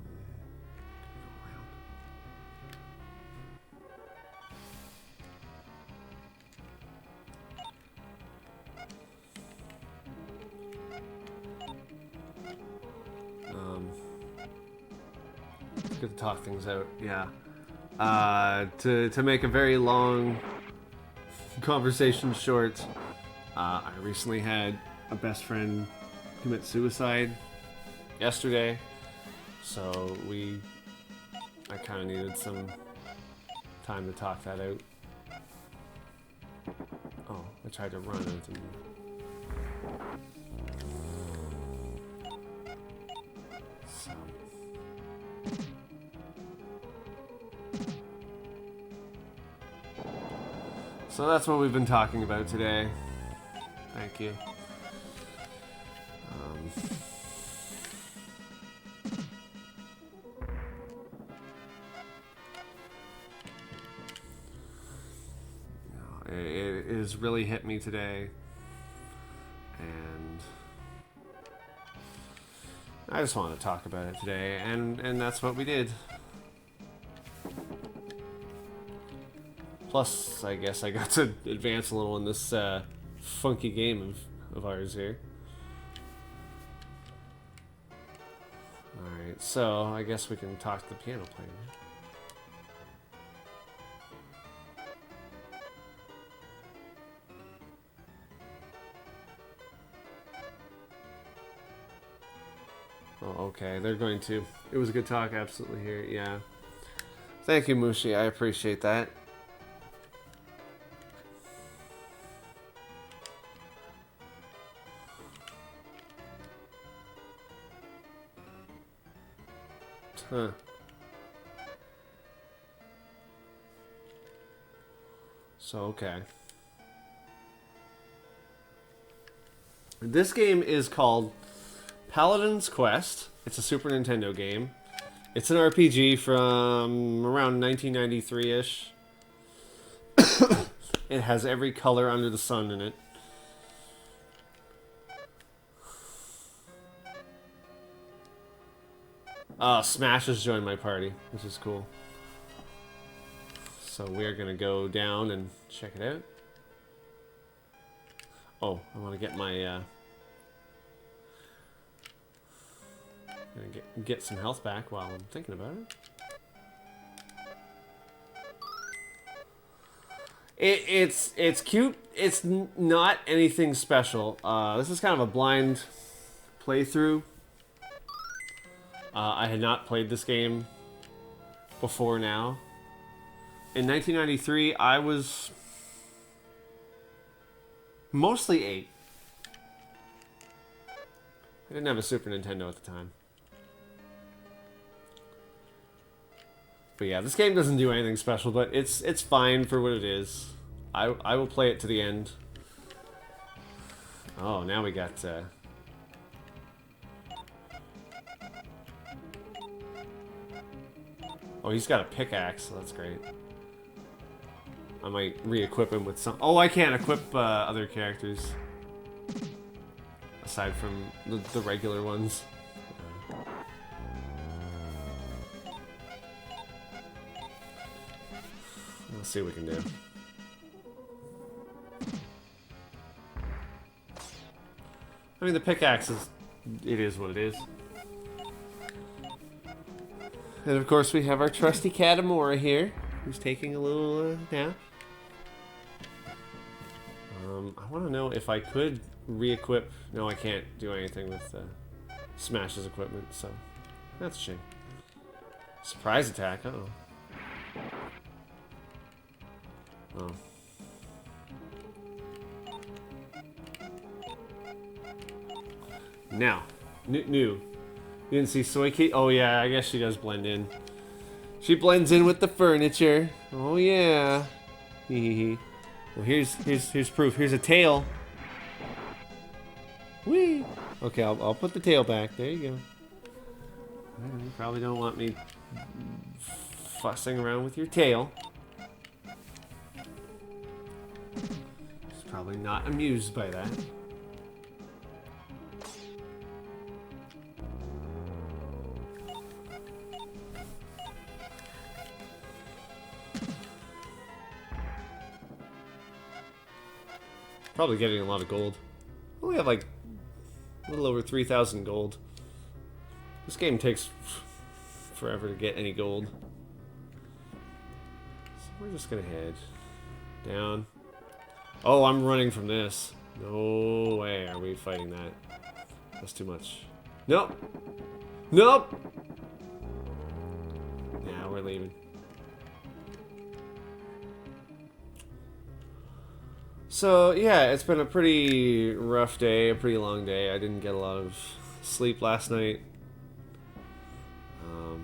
To talk things out, yeah. To make a very long conversation short, I recently had a best friend commit suicide yesterday, so I kind of needed some time to talk that out. Oh, I tried to run it. So that's what we've been talking about today. Thank you. It has really hit me today, and I just wanted to talk about it today, and that's what we did. Plus, I guess I got to advance a little in this funky game of ours here. Alright, so I guess we can talk to the piano player. Oh, okay, they're going to. It was a good talk, absolutely here, yeah. Thank you, Mushi, I appreciate that. Huh. So, okay. This game is called Paladin's Quest. It's a Super Nintendo game. It's an RPG from around 1993-ish. It has every color under the sun in it. Smash has joined my party, which is cool. So we're gonna go down and check it out. Oh, I want to get my get some health back while I'm thinking about it. It's cute. It's not anything special. This is kind of a blind playthrough. I had not played this game before now. In 1993, I was mostly 8. I didn't have a Super Nintendo at the time. But yeah, this game doesn't do anything special, but it's fine for what it is. I will play it to the end. Oh, now we got... Oh, he's got a pickaxe, so that's great. I might re-equip him with some... Oh, I can't equip other characters. Aside from the regular ones. Let's see what we can do. I mean, the pickaxe is... It is what it is. And of course we have our trusty Katamora here, who's taking a little nap. I want to know if I could re-equip... No, I can't do anything with Smash's equipment, so that's a shame. Surprise attack, uh-oh. Oh. Now, new. You didn't see Soy Key? Oh yeah, I guess she does blend in. She blends in with the furniture. Oh yeah. Hee. Well, here's proof. Here's a tail. Whee! Okay, I'll put the tail back. There you go. You probably don't want me fussing around with your tail. She's probably not amused by that. Probably getting a lot of gold. I only have like a little over 3,000 gold. This game takes forever to get any gold. So we're just gonna head down. Oh, I'm running from this. No way are we fighting that. That's too much. Nope. Nope. Now we're leaving. So, yeah, it's been a pretty rough day, a pretty long day. I didn't get a lot of sleep last night. I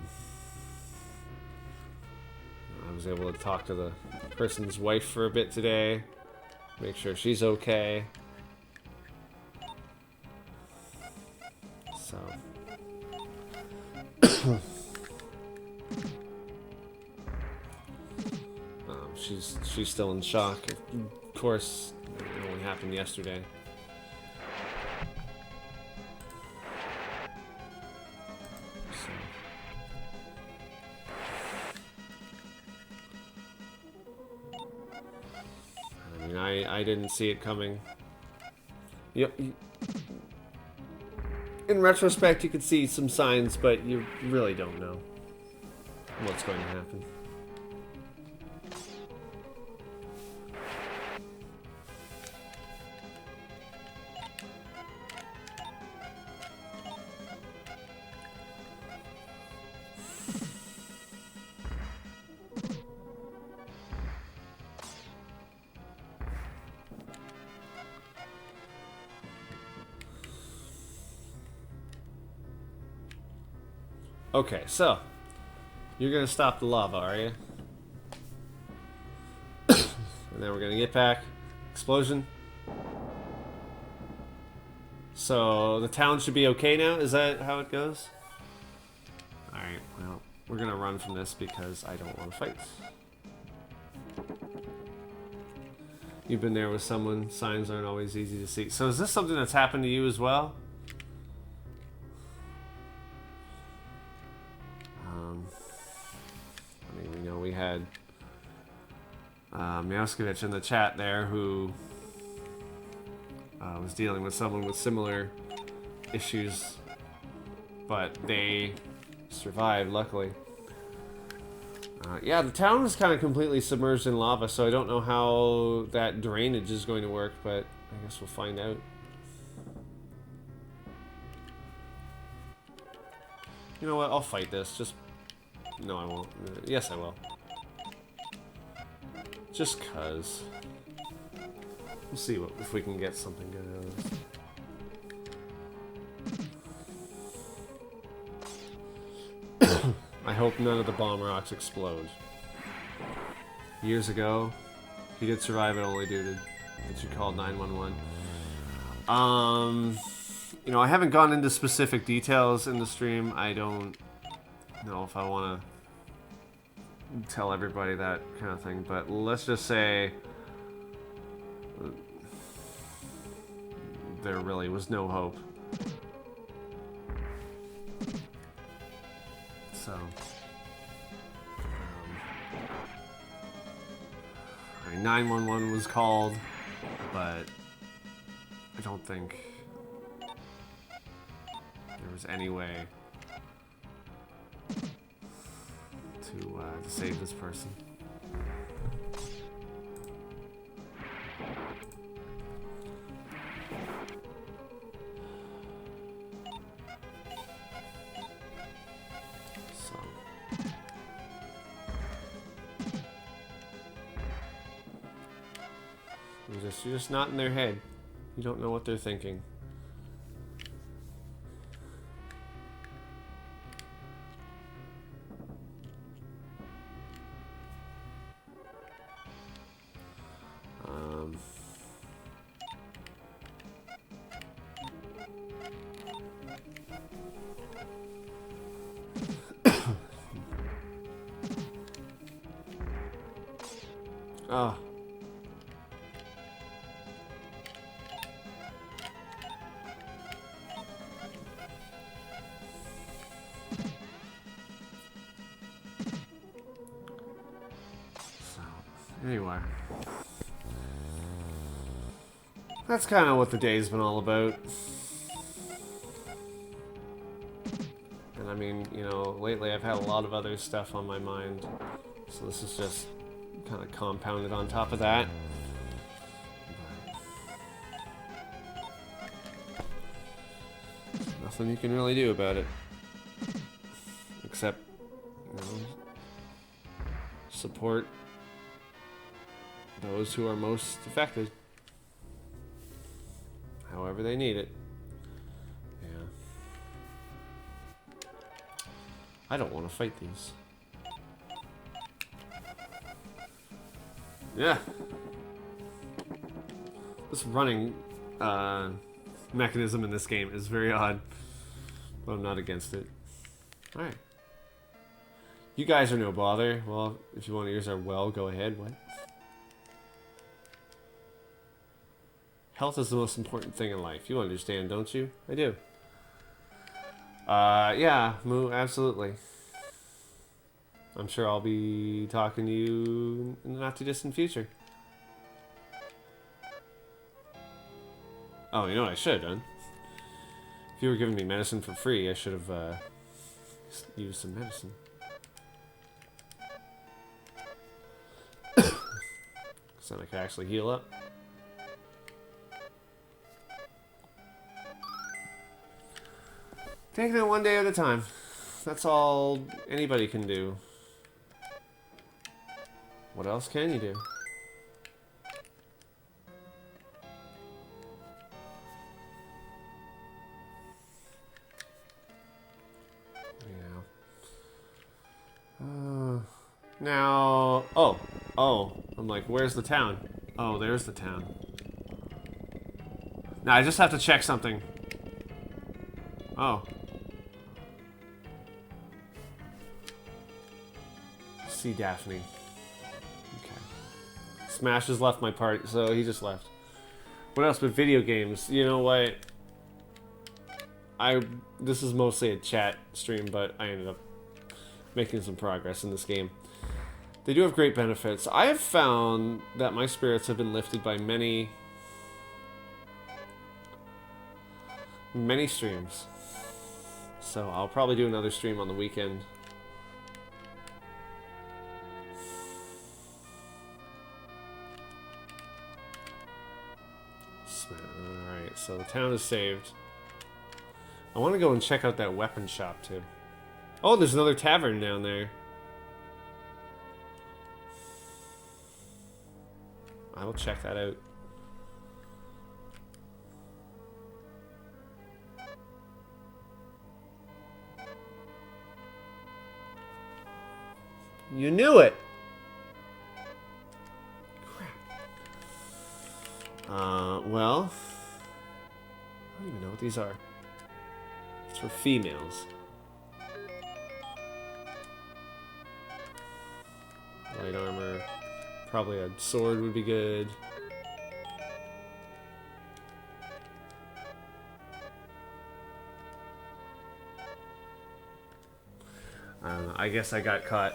was able to talk to the person's wife for a bit today, make sure she's okay. So... she's still in shock. Of course, it only happened yesterday. So. I mean, I didn't see it coming. Yep. In retrospect, you could see some signs, but you really don't know what's going to happen. Okay, so you're gonna stop the lava, are you? And then we're gonna get back. Explosion. So the town should be okay now? Is that how it goes? Alright, well, we're gonna run from this because I don't want to fight. You've been there with someone. Signs aren't always easy to see. So is this something that's happened to you as well? I mean, we know we had Meowskovich in the chat there who was dealing with someone with similar issues, but they survived, luckily. Yeah, the town is kind of completely submerged in lava, so I don't know how that drainage is going to work, but I guess we'll find out. You know what? I'll fight this. Just... No, I won't. Yes, I will. Just cuz. We'll see if we can get something good out of this. I hope none of the bomb rocks explode. Years ago, he did survive it only due to that you called 911. You know, I haven't gone into specific details in the stream. I don't know if I want to tell everybody that kind of thing, but let's just say there really was no hope. So, 911 was called, but I don't think there was any way to save this person. So. You're just not in their head. You don't know what they're thinking. Oh. Anyway, that's kind of what the day's been all about. And I mean, you know, lately I've had a lot of other stuff on my mind, so this is just kind of compounded on top of that. But nothing you can really do about it, except, you know, support those who are most affected, however they need it. Yeah. I don't want to fight these. Yeah. This running mechanism in this game is very odd, but I'm not against it. Alright. You guys are no bother. Well, if you want to use our well, go ahead. What? Health is the most important thing in life. You understand, don't you? I do. Yeah, Moo, absolutely. I'm sure I'll be talking to you in the not too distant future. Oh, you know what I should have done? If you were giving me medicine for free, I should have used some medicine. So I could actually heal up. Taking it one day at a time. That's all anybody can do. What else can you do? Now... Oh, I'm like, where's the town? Oh, there's the town. Now, I just have to check something. Oh. See Daphne. Okay. Smash has left my party, so he just left. What else but video games? You know what? This is mostly a chat stream, but I ended up making some progress in this game. They do have great benefits. I have found that my spirits have been lifted by many streams. So I'll probably do another stream on the weekend. Alright, so the town is saved. I want to go and check out that weapon shop too. Oh, there's another tavern down there. I will check that out. You knew it! Crap. Well... I don't even know what these are. It's for females. Light armor. Probably a sword would be good. I don't know. I guess I got caught.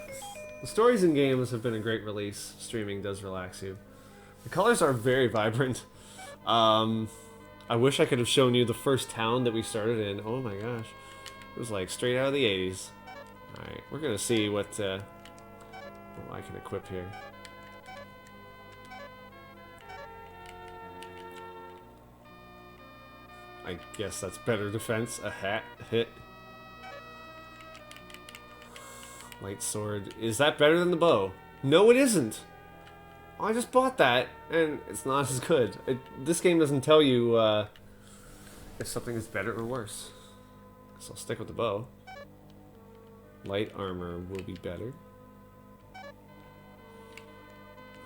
The stories in games have been a great release. Streaming does relax you. The colors are very vibrant. I wish I could have shown you the first town that we started in. Oh my gosh. It was like straight out of the 80s. Alright, we're gonna see what I can equip here. I guess that's better defense. A hat hit. Light sword. Is that better than the bow? No, it isn't. I just bought that, and it's not as good. This game doesn't tell you if something is better or worse. So I'll stick with the bow. Light armor will be better.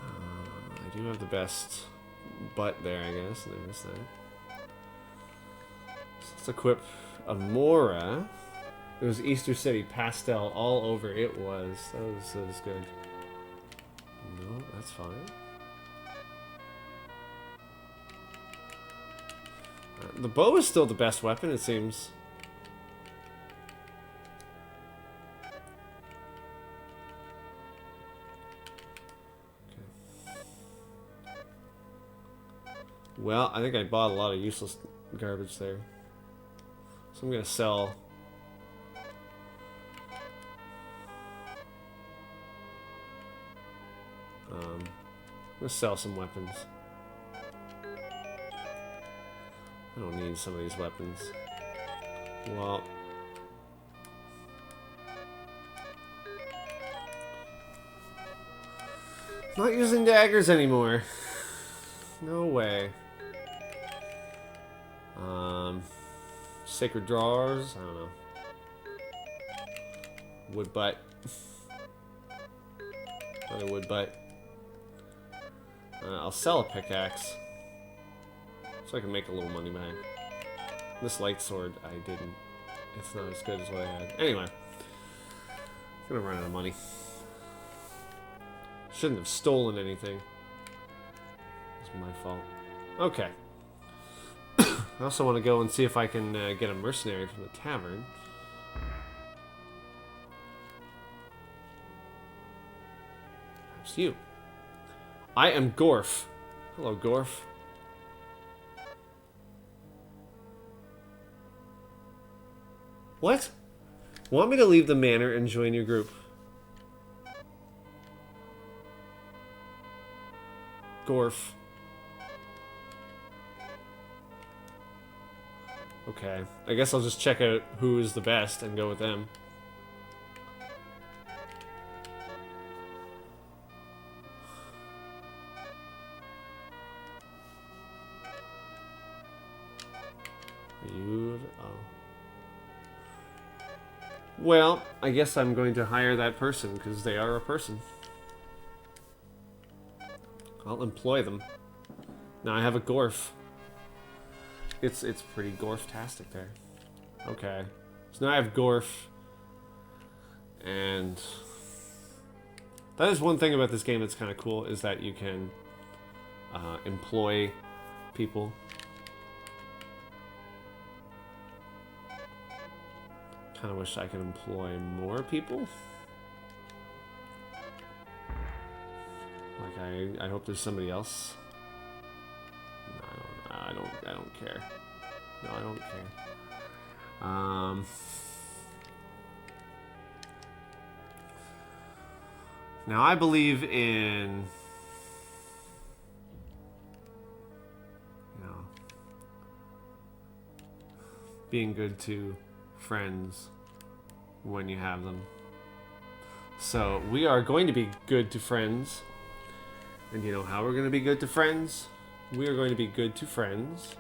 I do have the best butt there, I guess. There's that. So let's equip Amora. It was Easter City pastel all over. It was. That was good. No, that's fine. The bow is still the best weapon, it seems. Okay. Well, I think I bought a lot of useless garbage there. So I'm gonna sell... I'm gonna sell some weapons. I don't need some of these weapons. Well... Not using daggers anymore. No way. Sacred drawers? I don't know. Wood butt. Another wood butt. I'll sell a pickaxe. So I can make a little money back. This light sword, I didn't. It's not as good as what I had. Anyway. I'm gonna run out of money. Shouldn't have stolen anything. It's my fault. Okay. I also want to go and see if I can get a mercenary from the tavern. Perhaps you. I am Gorf. Hello, Gorf. What? Want me to leave the manor and join your group? Gorf. Okay. I guess I'll just check out who is the best and go with them. You... Oh. Well, I guess I'm going to hire that person, because they are a person. I'll employ them. Now I have a Gorf. It's pretty Gorf-tastic there. Okay. So now I have Gorf. And... that is one thing about this game that's kind of cool, is that you can employ people. Kind of wish I could employ more people. Like I hope there's somebody else. No, I don't care. No, I don't care. Now I believe in, you know, being good to friends when you have them. So we are going to be good to friends. And you know how we're going to be good to friends? We are going to be good to friends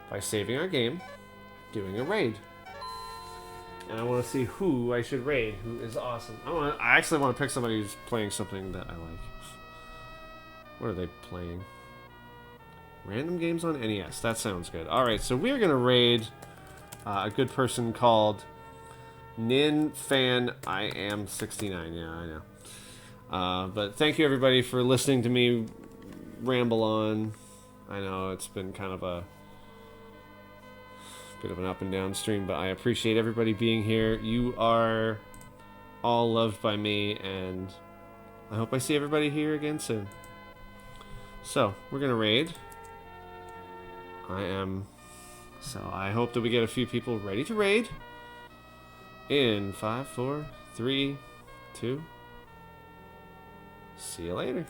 by saving our game, doing a raid. And I want to see who I should raid, who is awesome. I actually want to pick somebody who's playing something that I like. What are they playing? Random games on NES. That sounds good. Alright, so we're going to raid a good person called NinFanIam69. Yeah, I know. But thank you everybody for listening to me ramble on. I know it's been kind of a bit of an up and down stream, but I appreciate everybody being here. You are all loved by me, and I hope I see everybody here again soon. So, we're going to raid. So I hope that we get a few people ready to raid. In 5, 4, 3, 2. See you later.